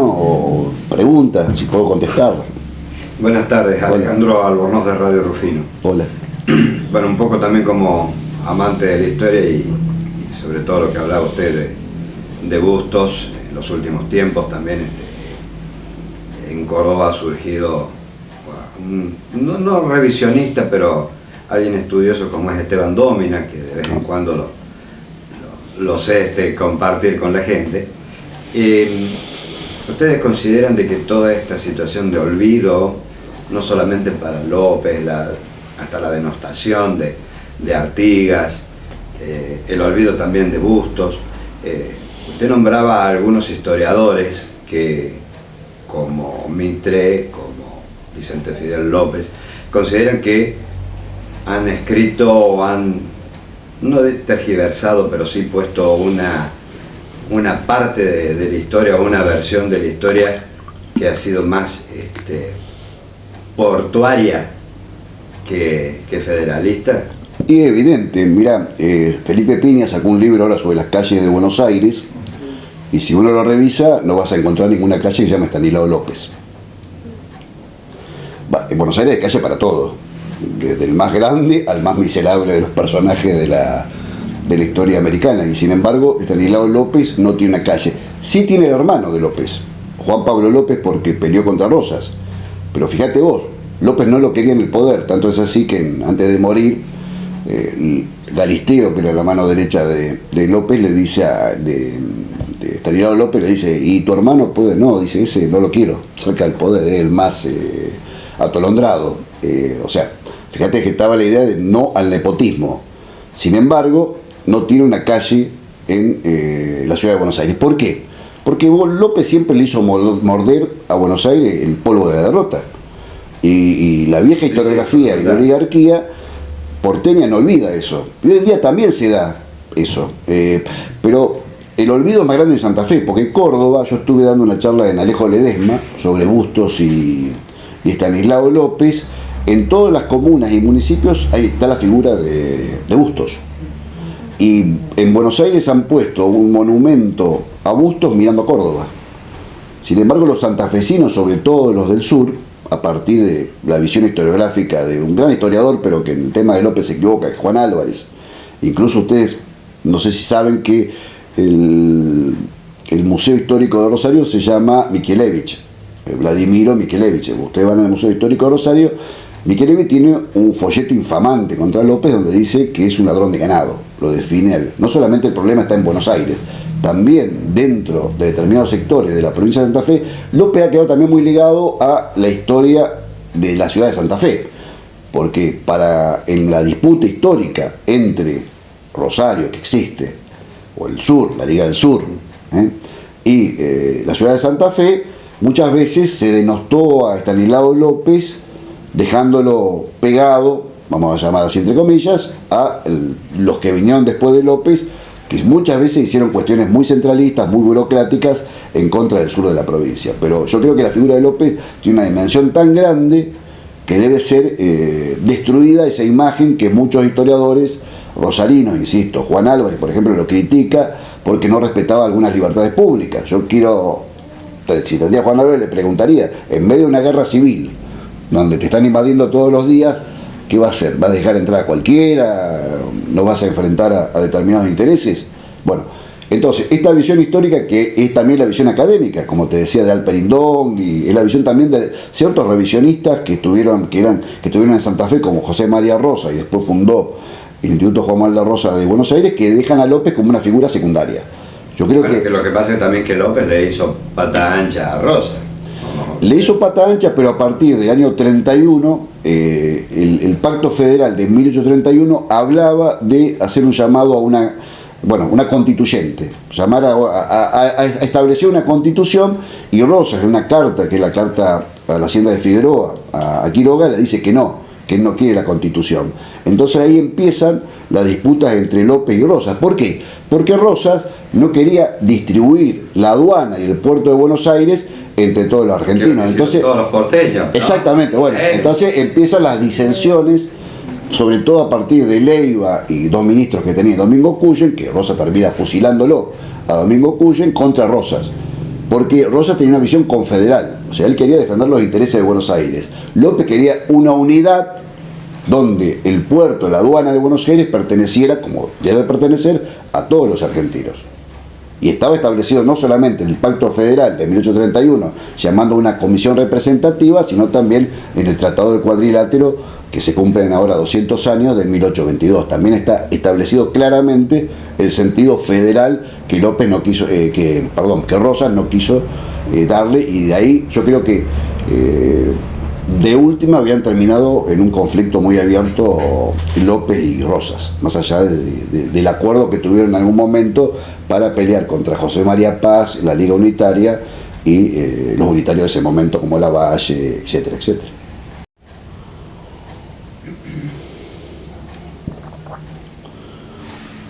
o pregunta? Si puedo contestar. Buenas tardes, Alejandro Albornoz de Radio Rufino. Hola. Bueno, un poco también como amante de la historia y sobre todo lo que hablaba usted de Bustos en los últimos tiempos también en Córdoba ha surgido no revisionista, pero alguien estudioso como es Esteban Dómina, que de vez en cuando lo sé compartir con la gente. ¿Ustedes consideran de que toda esta situación de olvido, no solamente para López, hasta la denostación de Artigas, el olvido también de Bustos, usted nombraba a algunos historiadores que, como Mitre, como Vicente Fidel López, consideran que han escrito o han, no tergiversado, pero sí puesto una parte de la historia o una versión de la historia que ha sido más portuaria que federalista? Y es evidente, mirá, Felipe Piña sacó un libro ahora sobre las calles de Buenos Aires y si uno lo revisa no vas a encontrar ninguna calle que se llame Estanislao López. En Buenos Aires hay calle para todo, desde el más grande al más miserable de los personajes de la historia americana, y sin embargo Estanislao López no tiene una calle. Sí tiene el hermano de López, Juan Pablo López, porque peleó contra Rosas, pero fíjate vos, López no lo quería en el poder, tanto es así que antes de morir Galisteo, que era la mano derecha de López, le dice de Estanislao López, le dice, ¿y tu hermano puede? No, dice, ese no lo quiero, cerca del poder, es el más atolondrado. O sea, fíjate que estaba la idea de no al nepotismo. Sin embargo, no tiene una calle en la ciudad de Buenos Aires. ¿Por qué? Porque López siempre le hizo morder a Buenos Aires el polvo de la derrota. Y la vieja historiografía y la oligarquía porteña no olvida eso. Y hoy en día también se da eso. Pero el olvido es más grande en Santa Fe, porque Córdoba, yo estuve dando una charla en Alejo Ledesma sobre Bustos y Estanislao López. En todas las comunas y municipios ahí está la figura de Bustos. Y en Buenos Aires han puesto un monumento a Bustos mirando a Córdoba. Sin embargo, los santafesinos, sobre todo los del sur, a partir de la visión historiográfica de un gran historiador, pero que en el tema de López se equivoca, es Juan Álvarez. Incluso ustedes, no sé si saben que el Museo Histórico de Rosario se llama Michelevich, Vladimiro Michelevich. Ustedes van al Museo Histórico de Rosario, Michelevich tiene un folleto infamante contra López donde dice que es un ladrón de ganado, lo define él. No solamente el problema está en Buenos Aires, también dentro de determinados sectores de la provincia de Santa Fe, López ha quedado también muy ligado a la historia de la ciudad de Santa Fe, porque en la disputa histórica entre Rosario, que existe, o el sur, la Liga del Sur, y la ciudad de Santa Fe, muchas veces se denostó a Estanislao López dejándolo pegado, vamos a llamar así entre comillas, a los que vinieron después de López, que muchas veces hicieron cuestiones muy centralistas, muy burocráticas, en contra del sur de la provincia. Pero yo creo que la figura de López tiene una dimensión tan grande que debe ser destruida esa imagen que muchos historiadores rosarinos, insisto, Juan Álvarez, por ejemplo, lo critica porque no respetaba algunas libertades públicas. Yo quiero, si tendría Juan Álvarez, le preguntaría, en medio de una guerra civil, donde te están invadiendo todos los días, ¿qué va a hacer? ¿Va a dejar entrar a cualquiera? ¿No vas a enfrentar a determinados intereses? Bueno, entonces, esta visión histórica, que es también la visión académica, como te decía, de Alperindón, y es la visión también de ciertos revisionistas que estuvieron en Santa Fe, como José María Rosa, y después fundó el Instituto Juan Manuel de Rosa de Buenos Aires, que dejan a López como una figura secundaria. Yo creo que lo que pasa es también que López le hizo pata ancha a Rosa. Le hizo pata ancha, pero a partir del año 31, el Pacto Federal de 1831 hablaba de hacer un llamado a una constituyente, llamar a establecer una constitución, y Rosas, en una carta, que es la carta a la Hacienda de Figueroa, a Quiroga, le dice que no quiere la constitución. Entonces ahí empiezan las disputas entre López y Rosas. ¿Por qué? Porque Rosas no quería distribuir la aduana y el puerto de Buenos Aires entre todos los argentinos. Entonces, todos los porteños, ¿no? Exactamente, bueno, entonces empiezan las disensiones, sobre todo a partir de Leiva y dos ministros que tenía Domingo Cullen, que Rosas termina fusilándolo a Domingo Cullen, contra Rosas. Porque Rosas tenía una visión confederal, o sea, él quería defender los intereses de Buenos Aires. López quería una unidad donde el puerto, la aduana de Buenos Aires perteneciera, como debe pertenecer, a todos los argentinos. Y estaba establecido no solamente en el Pacto Federal de 1831, llamando a una comisión representativa, sino también en el Tratado de Cuadrilátero, que se cumplen ahora 200 años, de 1822. También está establecido claramente el sentido federal que López no quiso, que Rosas no quiso darle, y de ahí yo creo que de última habían terminado en un conflicto muy abierto López y Rosas, más allá del acuerdo que tuvieron en algún momento para pelear contra José María Paz, la Liga Unitaria y los unitarios de ese momento como Lavalle, etcétera, etcétera.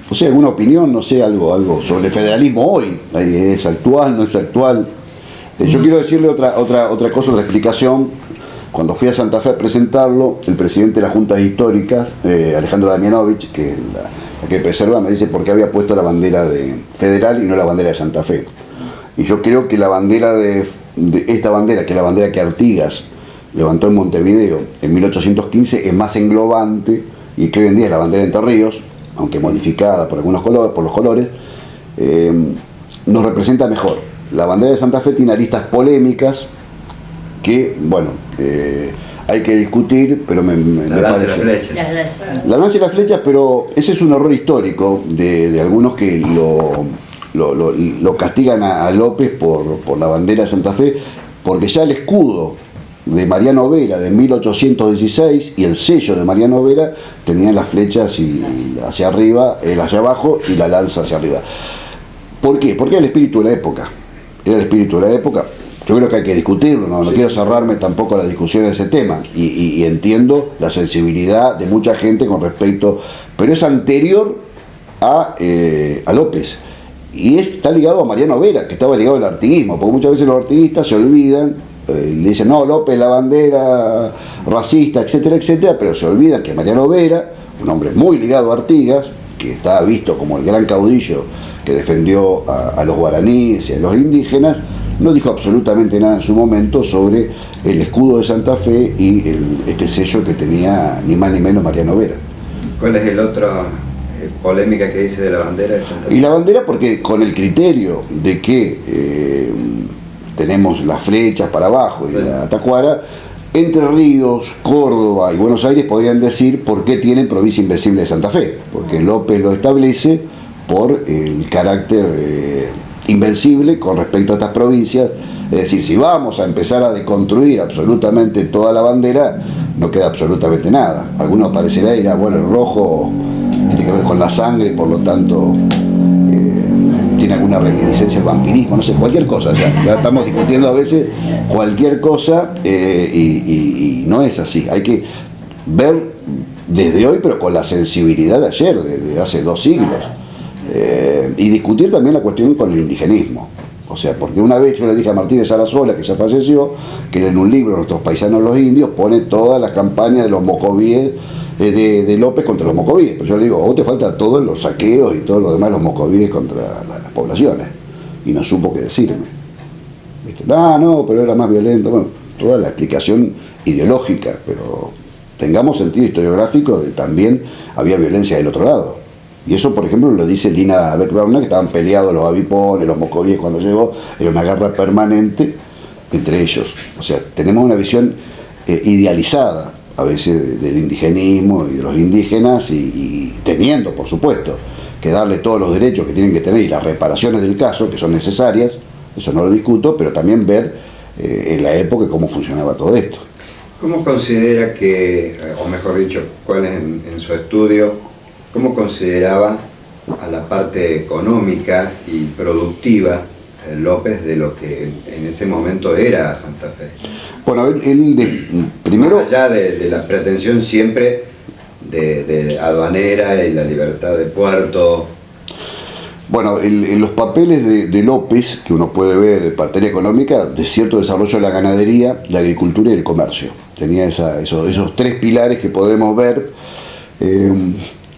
No sé, alguna opinión, no sé, algo sobre el federalismo hoy, ¿es actual, no es actual? Yo quiero decirle otra cosa, otra explicación. Cuando fui a Santa Fe a presentarlo, el presidente de las Juntas Históricas, Alejandro Damianovich, que es la que preserva, me dice por qué había puesto la bandera federal y no la bandera de Santa Fe. Y yo creo que la bandera de esta bandera, que es la bandera que Artigas levantó en Montevideo en 1815, es más englobante, y que hoy en día es la bandera de Entre Ríos, aunque modificada por algunos colores, por los colores, nos representa mejor. La bandera de Santa Fe tiene aristas polémicas que, bueno, hay que discutir, pero me parece... La lanza y la flecha, pero ese es un error histórico de algunos que lo castigan a López por la bandera de Santa Fe, porque ya el escudo de Mariano Vera de 1816 y el sello de Mariano Vera tenían las flechas hacia arriba, hacia abajo, y la lanza hacia arriba. ¿Por qué? Porque era el espíritu de la época. Era el espíritu de la época. Yo creo que hay que discutirlo, no quiero cerrarme tampoco a la discusión de ese tema, y entiendo la sensibilidad de mucha gente con respecto, pero es anterior a López, y está ligado a Mariano Vera, que estaba ligado al artiguismo, porque muchas veces los artiguistas se olvidan, le dicen, no, López la bandera racista, etcétera, etcétera, pero se olvidan que Mariano Vera, un hombre muy ligado a Artigas, que está visto como el gran caudillo que defendió a los guaraníes y a los indígenas, no dijo absolutamente nada en su momento sobre el escudo de Santa Fe y este sello que tenía ni más ni menos Mariano Vera. ¿Cuál es el otro polémica que dice de la bandera de Santa Fe? Y la bandera, porque con el criterio de que tenemos las flechas para abajo y la tacuara, Entre Ríos, Córdoba y Buenos Aires podrían decir por qué tienen provincia invencible de Santa Fe, porque López lo establece por el carácter invencible con respecto a estas provincias. Es decir, si vamos a empezar a deconstruir absolutamente toda la bandera, no queda absolutamente nada. Algunos parecerá ir bueno, el rojo tiene que ver con la sangre, por lo tanto tiene tiene alguna reminiscencia al vampirismo, no sé, cualquier cosa. Ya estamos discutiendo a veces cualquier cosa y no es así. Hay que ver desde hoy, pero con la sensibilidad de ayer, de hace 2 siglos. Y discutir también la cuestión con el indigenismo. O sea, porque una vez yo le dije a Martínez Arazola, que ya falleció, que en un libro, Nuestros Paisanos los Indios, pone todas las campañas de los mocovíes, de López contra los mocovíes. Pero yo le digo, a vos te falta todos los saqueos y todo lo demás, los mocovíes contra las poblaciones. Y no supo qué decirme. ¿Viste? No, pero era más violento. Bueno, toda la explicación ideológica, pero tengamos sentido historiográfico de también había violencia del otro lado. Y eso, por ejemplo, lo dice Lina Beck-Berna, que estaban peleados los avipones, los mocovíes cuando llegó, era una guerra permanente entre ellos. O sea, tenemos una visión idealizada a veces del indigenismo y de los indígenas y teniendo, por supuesto, que darle todos los derechos que tienen que tener y las reparaciones del caso, que son necesarias, eso no lo discuto, pero también ver en la época cómo funcionaba todo esto. ¿Cómo considera que, o mejor dicho, cuál es en su estudio, cómo consideraba a la parte económica y productiva López de lo que en ese momento era Santa Fe? Bueno, él primero... Más allá de la pretensión siempre de aduanera y la libertad de puerto. Bueno, en los papeles de López, que uno puede ver en materia económica, de cierto desarrollo de la ganadería, la agricultura y el comercio. Tenía esos 3 pilares que podemos ver.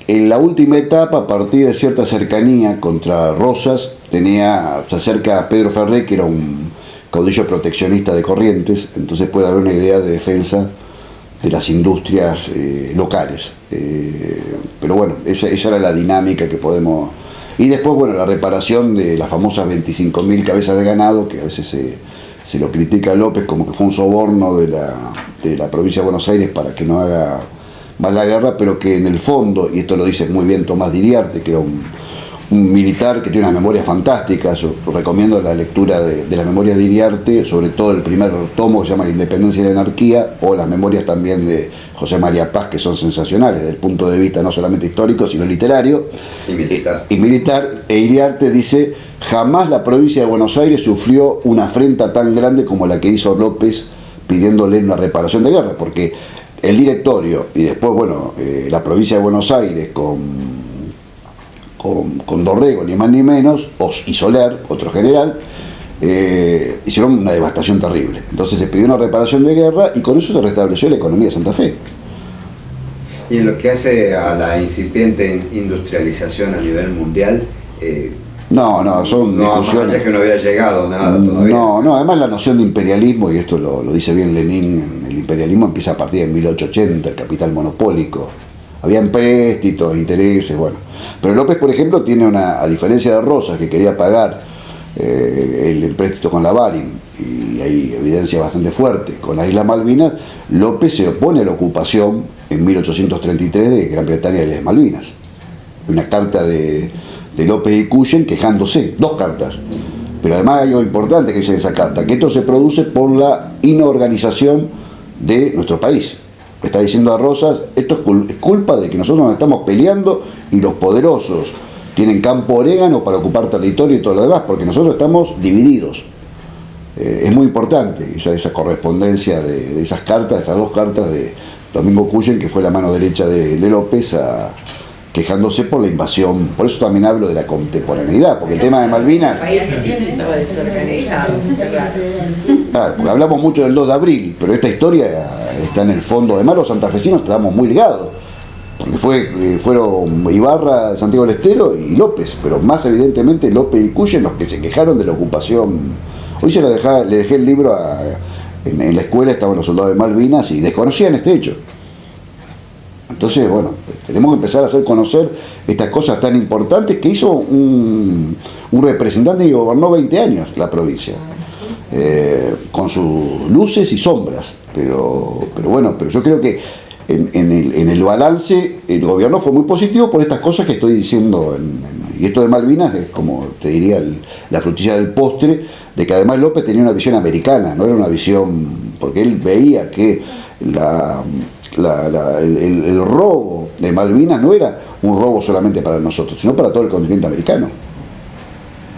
En la última etapa, a partir de cierta cercanía contra Rosas, se acerca a Pedro Ferré, que era un caudillo proteccionista de Corrientes, entonces puede haber una idea de defensa de las industrias locales. Pero bueno, esa era la dinámica que podemos... Y después, bueno, la reparación de las famosas 25.000 cabezas de ganado, que a veces se lo critica a López como que fue un soborno de la provincia de Buenos Aires para que no haga más la guerra, pero que en el fondo, y esto lo dice muy bien Tomás Diriarte, que era un militar que tiene una memoria fantástica. Yo recomiendo la lectura de la memoria de Iriarte, sobre todo el primer tomo que se llama La Independencia y la Anarquía, o las memorias también de José María Paz, que son sensacionales desde el punto de vista no solamente histórico, sino literario y militar. E Iriarte dice: jamás la provincia de Buenos Aires sufrió una afrenta tan grande como la que hizo López pidiéndole una reparación de guerra, porque el directorio y después, bueno, la provincia de Buenos Aires con Dorrego, ni más ni menos, y Soler, otro general, hicieron una devastación terrible. Entonces se pidió una reparación de guerra y con eso se restableció la economía de Santa Fe. Y en lo que hace a la incipiente industrialización a nivel mundial, son discusiones. Más que no había llegado nada todavía. No, además la noción de imperialismo, y esto lo dice bien Lenin, el imperialismo empieza a partir de 1880, el capital monopólico. Había empréstitos, intereses, bueno. Pero López, por ejemplo, tiene a diferencia de Rosas, que quería pagar el empréstito con la Baring, y hay evidencia bastante fuerte, con las Islas Malvinas, López se opone a la ocupación en 1833 de Gran Bretaña y las Malvinas. Una carta de López y Cuyen quejándose, 2 cartas. Pero además hay algo importante que dice en esa carta, que esto se produce por la inorganización de nuestro país. Está diciendo a Rosas, esto es culpa de que nosotros nos estamos peleando y los poderosos tienen campo orégano para ocupar territorio y todo lo demás, porque nosotros estamos divididos. Es muy importante esa correspondencia de esas cartas, estas 2 cartas de Domingo Cuyen, que fue la mano derecha de López, quejándose por la invasión. Por eso también hablo de la contemporaneidad, porque el tema de Malvinas... porque hablamos mucho del 2 de abril, pero esta historia está en el fondo. Además, los santafesinos estamos muy ligados, porque fueron Ibarra, Santiago del Estero y López, pero más evidentemente López y Cuyen los que se quejaron de la ocupación. Hoy le dejé el libro en la escuela, estaban los soldados de Malvinas y desconocían este hecho. Entonces, bueno, tenemos que empezar a hacer conocer estas cosas tan importantes que hizo un representante que gobernó 20 años la provincia, con sus luces y sombras. Pero yo creo que en el balance el gobierno fue muy positivo por estas cosas que estoy diciendo. Y esto de Malvinas es, como te diría, la frutilla del postre, de que además López tenía una visión americana, no era una visión, porque él veía que el robo de Malvinas no era un robo solamente para nosotros, sino para todo el continente americano.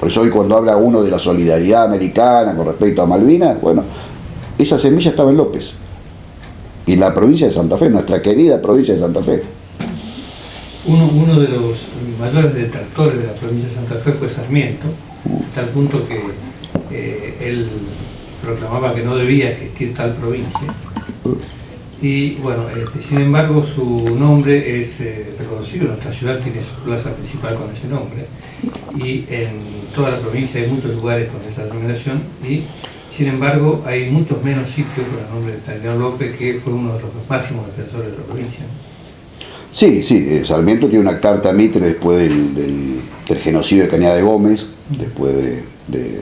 Por eso hoy cuando habla uno de la solidaridad americana con respecto a Malvinas, bueno, esa semilla estaba en López. Y en la provincia de Santa Fe, nuestra querida provincia de Santa Fe. Uno de los mayores detractores de la provincia de Santa Fe fue Sarmiento, hasta el punto que él proclamaba que no debía existir tal provincia. Y bueno, sin embargo su nombre es reconocido, nuestra ciudad tiene su plaza principal con ese nombre, y en toda la provincia hay muchos lugares con esa denominación, y sin embargo hay muchos menos sitios con el nombre de Estanislao López, que fue uno de los máximos defensores de la provincia. Sí, Sarmiento tiene una carta Mitre después del genocidio de Cañada de Gómez, después de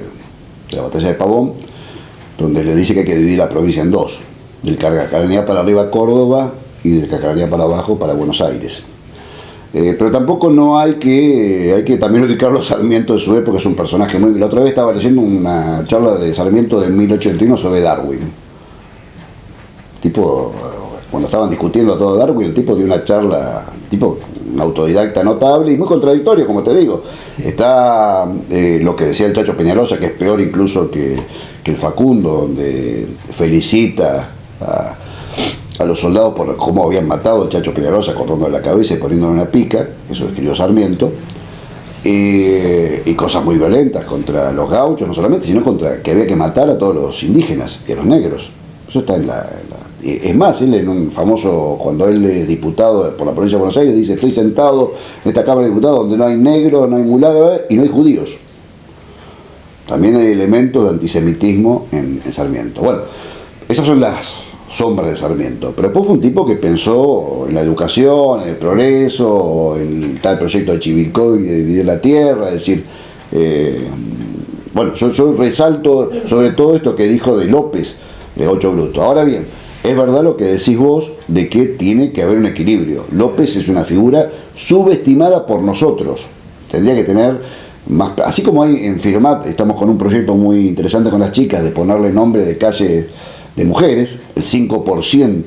la batalla de Pavón, donde le dice que hay que dividir la provincia en dos, del Carcaranía para arriba Córdoba y del Carcaranía para abajo para Buenos Aires. Pero tampoco no hay que también ubicarlo a Sarmiento de su época, es un personaje muy... La otra vez estaba leyendo una charla de Sarmiento de 1881 sobre Darwin. Tipo, cuando estaban discutiendo todo Darwin, el tipo dio una charla, tipo, un autodidacta notable y muy contradictorio, como te digo. Está lo que decía el Chacho Peñalosa, que es peor incluso que el Facundo, donde felicita a los soldados por cómo habían matado al Chacho Peñalosa, cortándole la cabeza y poniéndole una pica. Eso escribió Sarmiento. Y cosas muy violentas contra los gauchos, no solamente, sino contra que había que matar a todos los indígenas y a los negros. Eso está es más, él en un famoso, cuando él es diputado por la provincia de Buenos Aires, dice: estoy sentado en esta Cámara de Diputados donde no hay negros, no hay mulatos y no hay judíos. También hay elementos de antisemitismo en Sarmiento. Bueno, esas son las sombras de Sarmiento. Pero después fue un tipo que pensó en la educación, en el progreso, en el tal proyecto de Chivilcoy de dividir la tierra, es decir, bueno, yo resalto sobre todo esto que dijo de López, de Gaucho Bruto. Ahora bien, es verdad lo que decís vos de que tiene que haber un equilibrio. López es una figura subestimada por nosotros. Tendría que tener más... Así como hay en Firmat, estamos con un proyecto muy interesante con las chicas de ponerle nombre de calles de mujeres. El 5%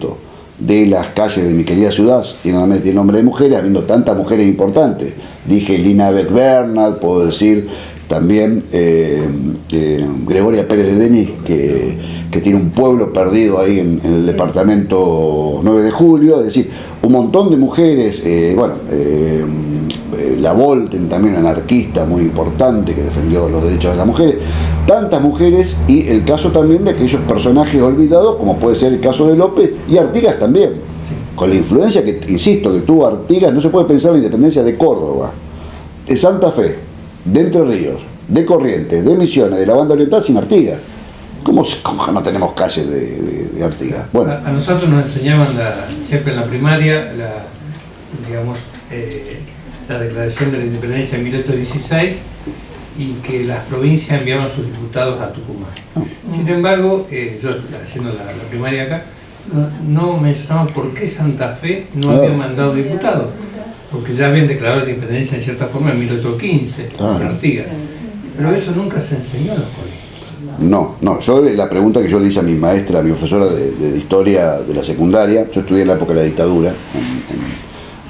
de las calles de mi querida ciudad tiene nombre de mujeres, habiendo tantas mujeres importantes. Dije Lina Beck Bernal, puedo decir también Gregoria Pérez de Denis, que tiene un pueblo perdido ahí en el departamento 9 de Julio, es decir, un montón de mujeres, la Volten, también una anarquista muy importante que defendió los derechos de las mujeres, tantas mujeres, y el caso también de aquellos personajes olvidados, como puede ser el caso de López y Artigas también, con la influencia que, insisto, que tuvo Artigas. No se puede pensar en la independencia de Córdoba, de Santa Fe, de Entre Ríos, de Corrientes, de Misiones, de la Banda Oriental sin Artigas. ¿Cómo no tenemos calles de Artigas? Bueno, a nosotros nos enseñaban siempre en la primaria la declaración de la independencia en 1816 y que las provincias enviaban sus diputados a Tucumán. Sin embargo, yo haciendo la primaria acá, no mencionaban por qué Santa Fe no había mandado diputados, porque ya habían declarado la independencia en cierta forma en 1815, con Artigas. Pero eso nunca se enseñó en los colegios. No, yo la pregunta que yo le hice a mi maestra, a mi profesora de historia de la secundaria, yo estudié en la época de la dictadura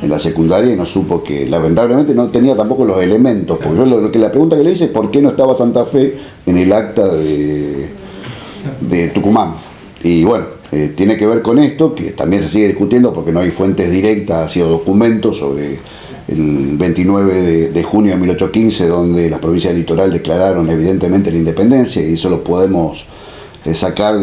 en la secundaria y no supo que, lamentablemente no tenía tampoco los elementos, porque yo la pregunta que le hice es por qué no estaba Santa Fe en el acta de Tucumán. Y bueno, tiene que ver con esto, que también se sigue discutiendo porque no hay fuentes directas, ha sido documentos sobre el 29 de junio de 1815, donde las provincias del litoral declararon evidentemente la independencia, y eso lo podemos sacar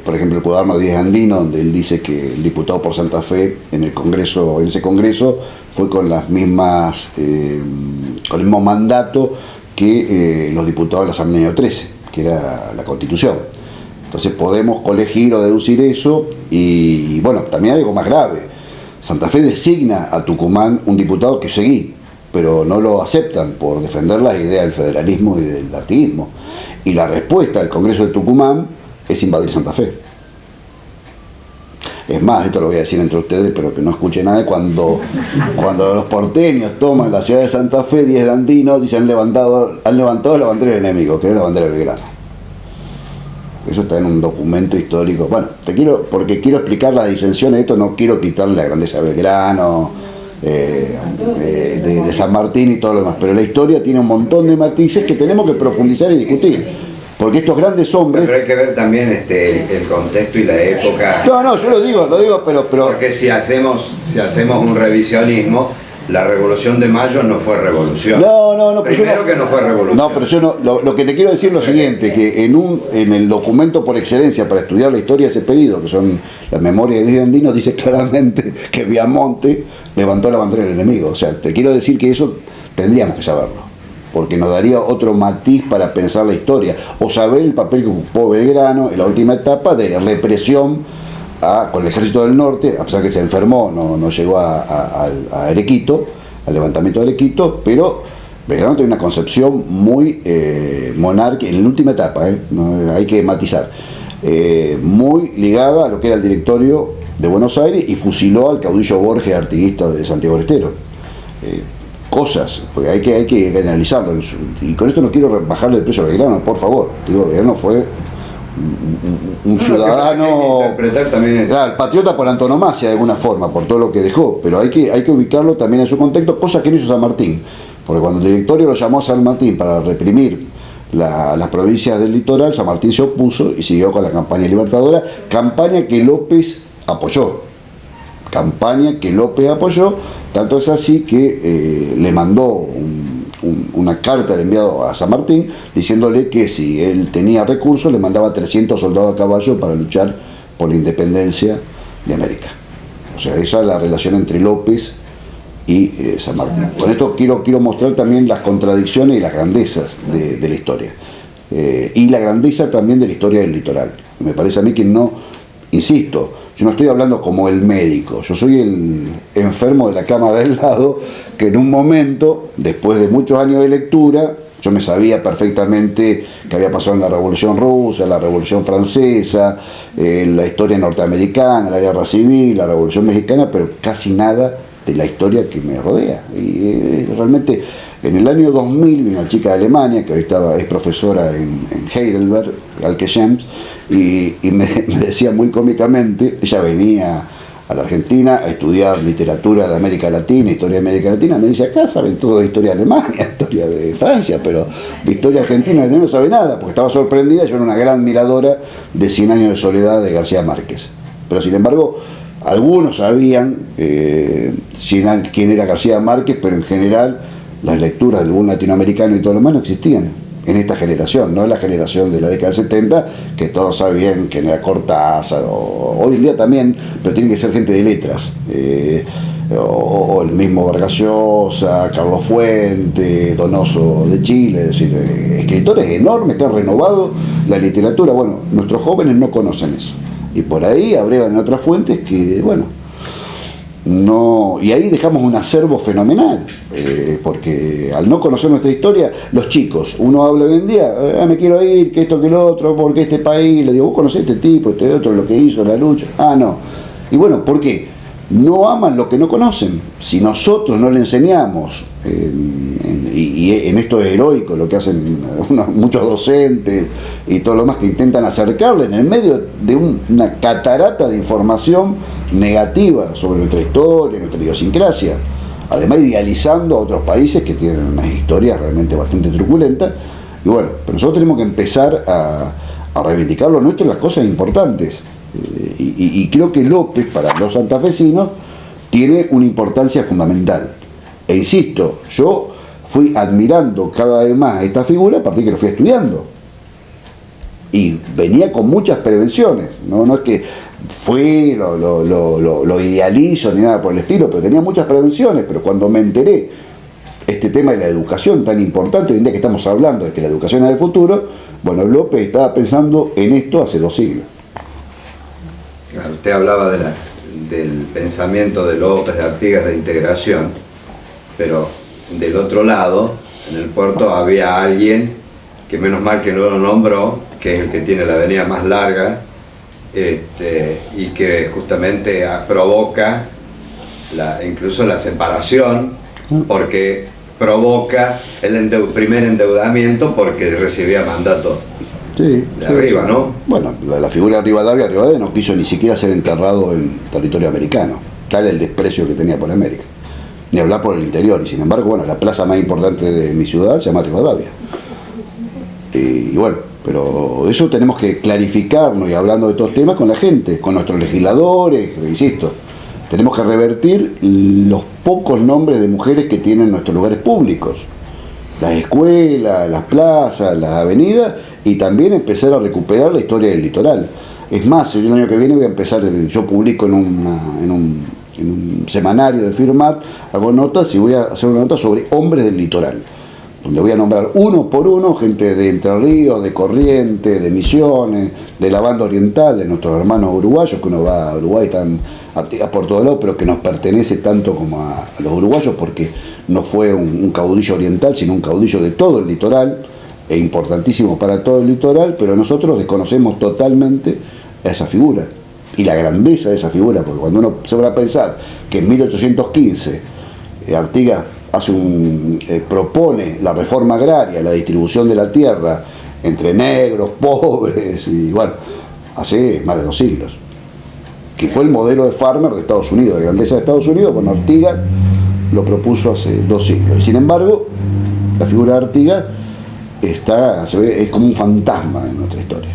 por ejemplo, el cuaderno 10 Andino, donde él dice que el diputado por Santa Fe en ese congreso fue con las mismas con el mismo mandato que los diputados de la Asamblea del año 13, que era la Constitución. Entonces podemos colegir o deducir eso, y bueno, también hay algo más grave. Santa Fe designa a Tucumán un diputado que seguí, pero no lo aceptan por defender las ideas del federalismo y del artiguismo. Y la respuesta del Congreso de Tucumán es invadir Santa Fe. Es más, esto lo voy a decir entre ustedes, pero que no escuche nadie, cuando los porteños toman la ciudad de Santa Fe, 10 de Andino, dicen han levantado la bandera del enemigo, que era la bandera de Belgrano. Eso está en un documento histórico. Bueno, porque quiero explicar las disensiones de esto, no quiero quitarle la grandeza a Belgrano, de San Martín y todo lo demás, pero la historia tiene un montón de matices que tenemos que profundizar y discutir, porque estos grandes hombres... Pero hay que ver también el contexto y la época. No, yo lo digo, pero... Porque si hacemos un revisionismo, la Revolución de Mayo no fue revolución. No, Primero que no fue revolución. No, pero yo no, lo que te quiero decir es lo siguiente, que en el documento por excelencia para estudiar la historia de ese periodo, que son las memorias de Díaz Andino, dice claramente que Viamonte levantó la bandera del enemigo. O sea, te quiero decir que eso tendríamos que saberlo, porque nos daría otro matiz para pensar la historia, o saber el papel que ocupó Belgrano en la última etapa de represión con el ejército del norte, a pesar que se enfermó, no llegó a Arequito, al levantamiento de Arequito, pero Belgrano tiene una concepción muy monárquica, en la última etapa, no, hay que matizar, muy ligada a lo que era el directorio de Buenos Aires, y fusiló al caudillo Borges, artiguista de Santiago del Estero. Cosas, porque hay que analizarlo, y con esto no quiero bajarle el precio a Belgrano, por favor. Digo, Belgrano fue un ciudadano, el patriota por antonomasia de alguna forma, por todo lo que dejó, pero hay que ubicarlo también en su contexto, cosa que no hizo San Martín, porque cuando el directorio lo llamó a San Martín para reprimir las provincias del litoral, San Martín se opuso y siguió con la campaña libertadora, campaña que López apoyó, tanto es así que le mandó una carta le enviado a San Martín diciéndole que si él tenía recursos le mandaba 300 soldados a caballo para luchar por la independencia de América. O sea, esa es la relación entre López y San Martín. Con esto quiero mostrar también las contradicciones y las grandezas de la historia, y la grandeza también de la historia del litoral. Me parece a mí que no, insisto, yo no estoy hablando como el médico, yo soy el enfermo de la cama del lado, que en un momento, después de muchos años de lectura, yo me sabía perfectamente qué había pasado en la Revolución Rusa, la Revolución Francesa, la historia norteamericana, la Guerra Civil, la Revolución Mexicana, pero casi nada de la historia que me rodea. Y realmente, en el año 2000, vino una chica de Alemania, que ahorita es profesora en Heidelberg, Alkechems, y me decía muy cómicamente, ella venía a la Argentina a estudiar literatura de América Latina, historia de América Latina, me dice, acá saben todo de historia de Alemania, historia de Francia, pero de historia argentina no sabe nada, porque estaba sorprendida. Yo era una gran admiradora de 100 años de soledad de García Márquez, pero sin embargo algunos sabían quién era García Márquez, pero en general las lecturas del buen latinoamericano y todo lo demás no existían en esta generación, no en la generación de la década de 70, que todos sabían quién era Cortázar, hoy en día también, pero tienen que ser gente de letras, o el mismo Vargas Llosa, Carlos Fuente, Donoso de Chile, es decir, escritores enormes que han renovado la literatura. Bueno, nuestros jóvenes no conocen eso, y por ahí abrevan en otras fuentes que, bueno, no, y ahí dejamos un acervo fenomenal, porque al no conocer nuestra historia, los chicos, uno habla hoy en día, me quiero ir, que esto, que lo otro, porque este país, le digo, vos conocés este tipo, este otro, lo que hizo, la lucha, no. Y bueno, ¿por qué? No aman lo que no conocen. Si nosotros no le enseñamos, y en esto es heroico lo que hacen muchos docentes y todo lo más, que intentan acercarle en el medio de una catarata de información negativa sobre nuestra historia, nuestra idiosincrasia, además idealizando a otros países que tienen unas historias realmente bastante truculentas. Y bueno, pero nosotros tenemos que empezar a reivindicar lo nuestro y las cosas importantes. Y creo que López, para los santafesinos, tiene una importancia fundamental. E insisto, yo fui admirando cada vez más a esta figura a partir de que lo fui estudiando. Y venía con muchas prevenciones, no es que fui, lo idealizo ni nada por el estilo, pero tenía muchas prevenciones. Pero cuando me enteré este tema de la educación tan importante, hoy en día que estamos hablando de que la educación es el futuro, bueno, López estaba pensando en esto hace 2 siglos. Claro, usted hablaba del pensamiento de López, de Artigas, de integración, pero del otro lado, en el puerto, había alguien que menos mal que no lo nombró, que es el que tiene la avenida más larga, y que justamente provoca incluso la separación, porque provoca el primer endeudamiento, porque recibía mandato de arriba, ¿no? Bueno, la figura de Rivadavia no quiso ni siquiera ser enterrado en territorio americano, tal el desprecio que tenía por América. ni hablar por el interior. Y sin embargo, bueno, la plaza más importante de mi ciudad se llama Rivadavia. Y bueno, pero eso tenemos que clarificarnos y hablando de estos temas con la gente, con nuestros legisladores, insisto. Tenemos que revertir los pocos nombres de mujeres que tienen nuestros lugares públicos. Las escuelas, las plazas, las avenidas, y también empezar a recuperar la historia del litoral. Es más, el año que viene voy a empezar, yo publico en un semanario de Firmat, hago notas y voy a hacer una nota sobre hombres del litoral, donde voy a nombrar uno por uno gente de Entre Ríos, de Corrientes, de Misiones, de la banda oriental, de nuestros hermanos uruguayos, que uno va a Uruguay, están activas por todos lados, pero que nos pertenece tanto como a los uruguayos, porque no fue un caudillo oriental, sino un caudillo de todo el litoral, e importantísimo para todo el litoral, pero nosotros desconocemos totalmente a esa figura y la grandeza de esa figura, porque cuando uno se va a pensar que en 1815 Artigas propone la reforma agraria, la distribución de la tierra entre negros, pobres, y bueno, hace más de 2 siglos, que fue el modelo de farmer de Estados Unidos, de grandeza de Estados Unidos. Bueno, Artigas lo propuso hace 2 siglos, y sin embargo la figura de Artigas es como un fantasma en nuestra historia.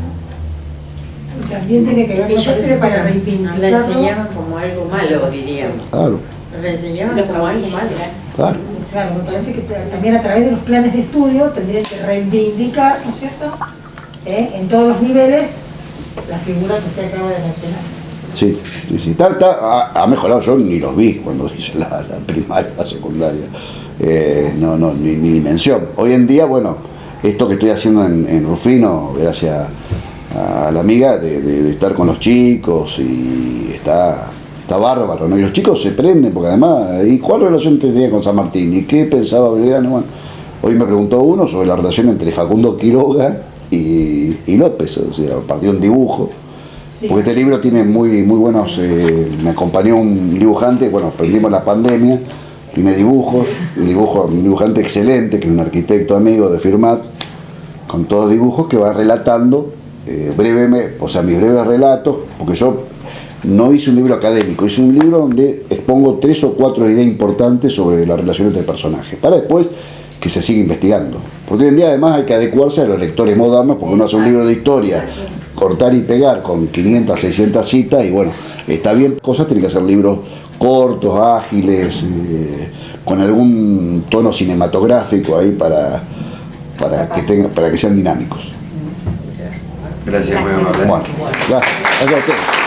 También tiene que ver, Y me yo parece, creo que para la reivindicarlo. enseñaban como algo malo, diríamos. Claro, La enseñaban como algo malo. claro. Claro, me parece que también a través de los planes de estudio tendrían que reivindicar, ¿no es cierto?, en todos los niveles, la figura que usted acaba de mencionar. Sí, sí, sí. Ha mejorado, yo ni los vi cuando hice la primaria, la secundaria. Ni mención. Hoy en día, bueno, esto que estoy haciendo en Rufino, gracias a la amiga, de estar con los chicos, y está bárbaro, ¿no? Y los chicos se prenden, porque además, ¿y cuál relación tenía con San Martín? ¿Y qué pensaba Belgrano? Bueno, hoy me preguntó uno sobre la relación entre Facundo Quiroga y López, o sea, partió un dibujo. Sí. Porque este libro tiene muy buenos, me acompañó un dibujante, bueno, aprendimos la pandemia, tiene dibujos, un dibujante excelente, que es un arquitecto amigo de Firmat, con todos dibujos que va relatando brevemente, o sea, mis breves relatos, porque yo no hice un libro académico, hice un libro donde expongo 3 o 4 ideas importantes sobre la relación entre personajes, para después que se siga investigando. Porque hoy en día además hay que adecuarse a los lectores modernos, porque uno hace un libro de historia, cortar y pegar con 500, 600 citas, y bueno, está bien, cosas tienen que ser libros cortos, ágiles, con algún tono cinematográfico ahí para que sean dinámicos. Gracias, muy amable. Bueno, gracias a ustedes.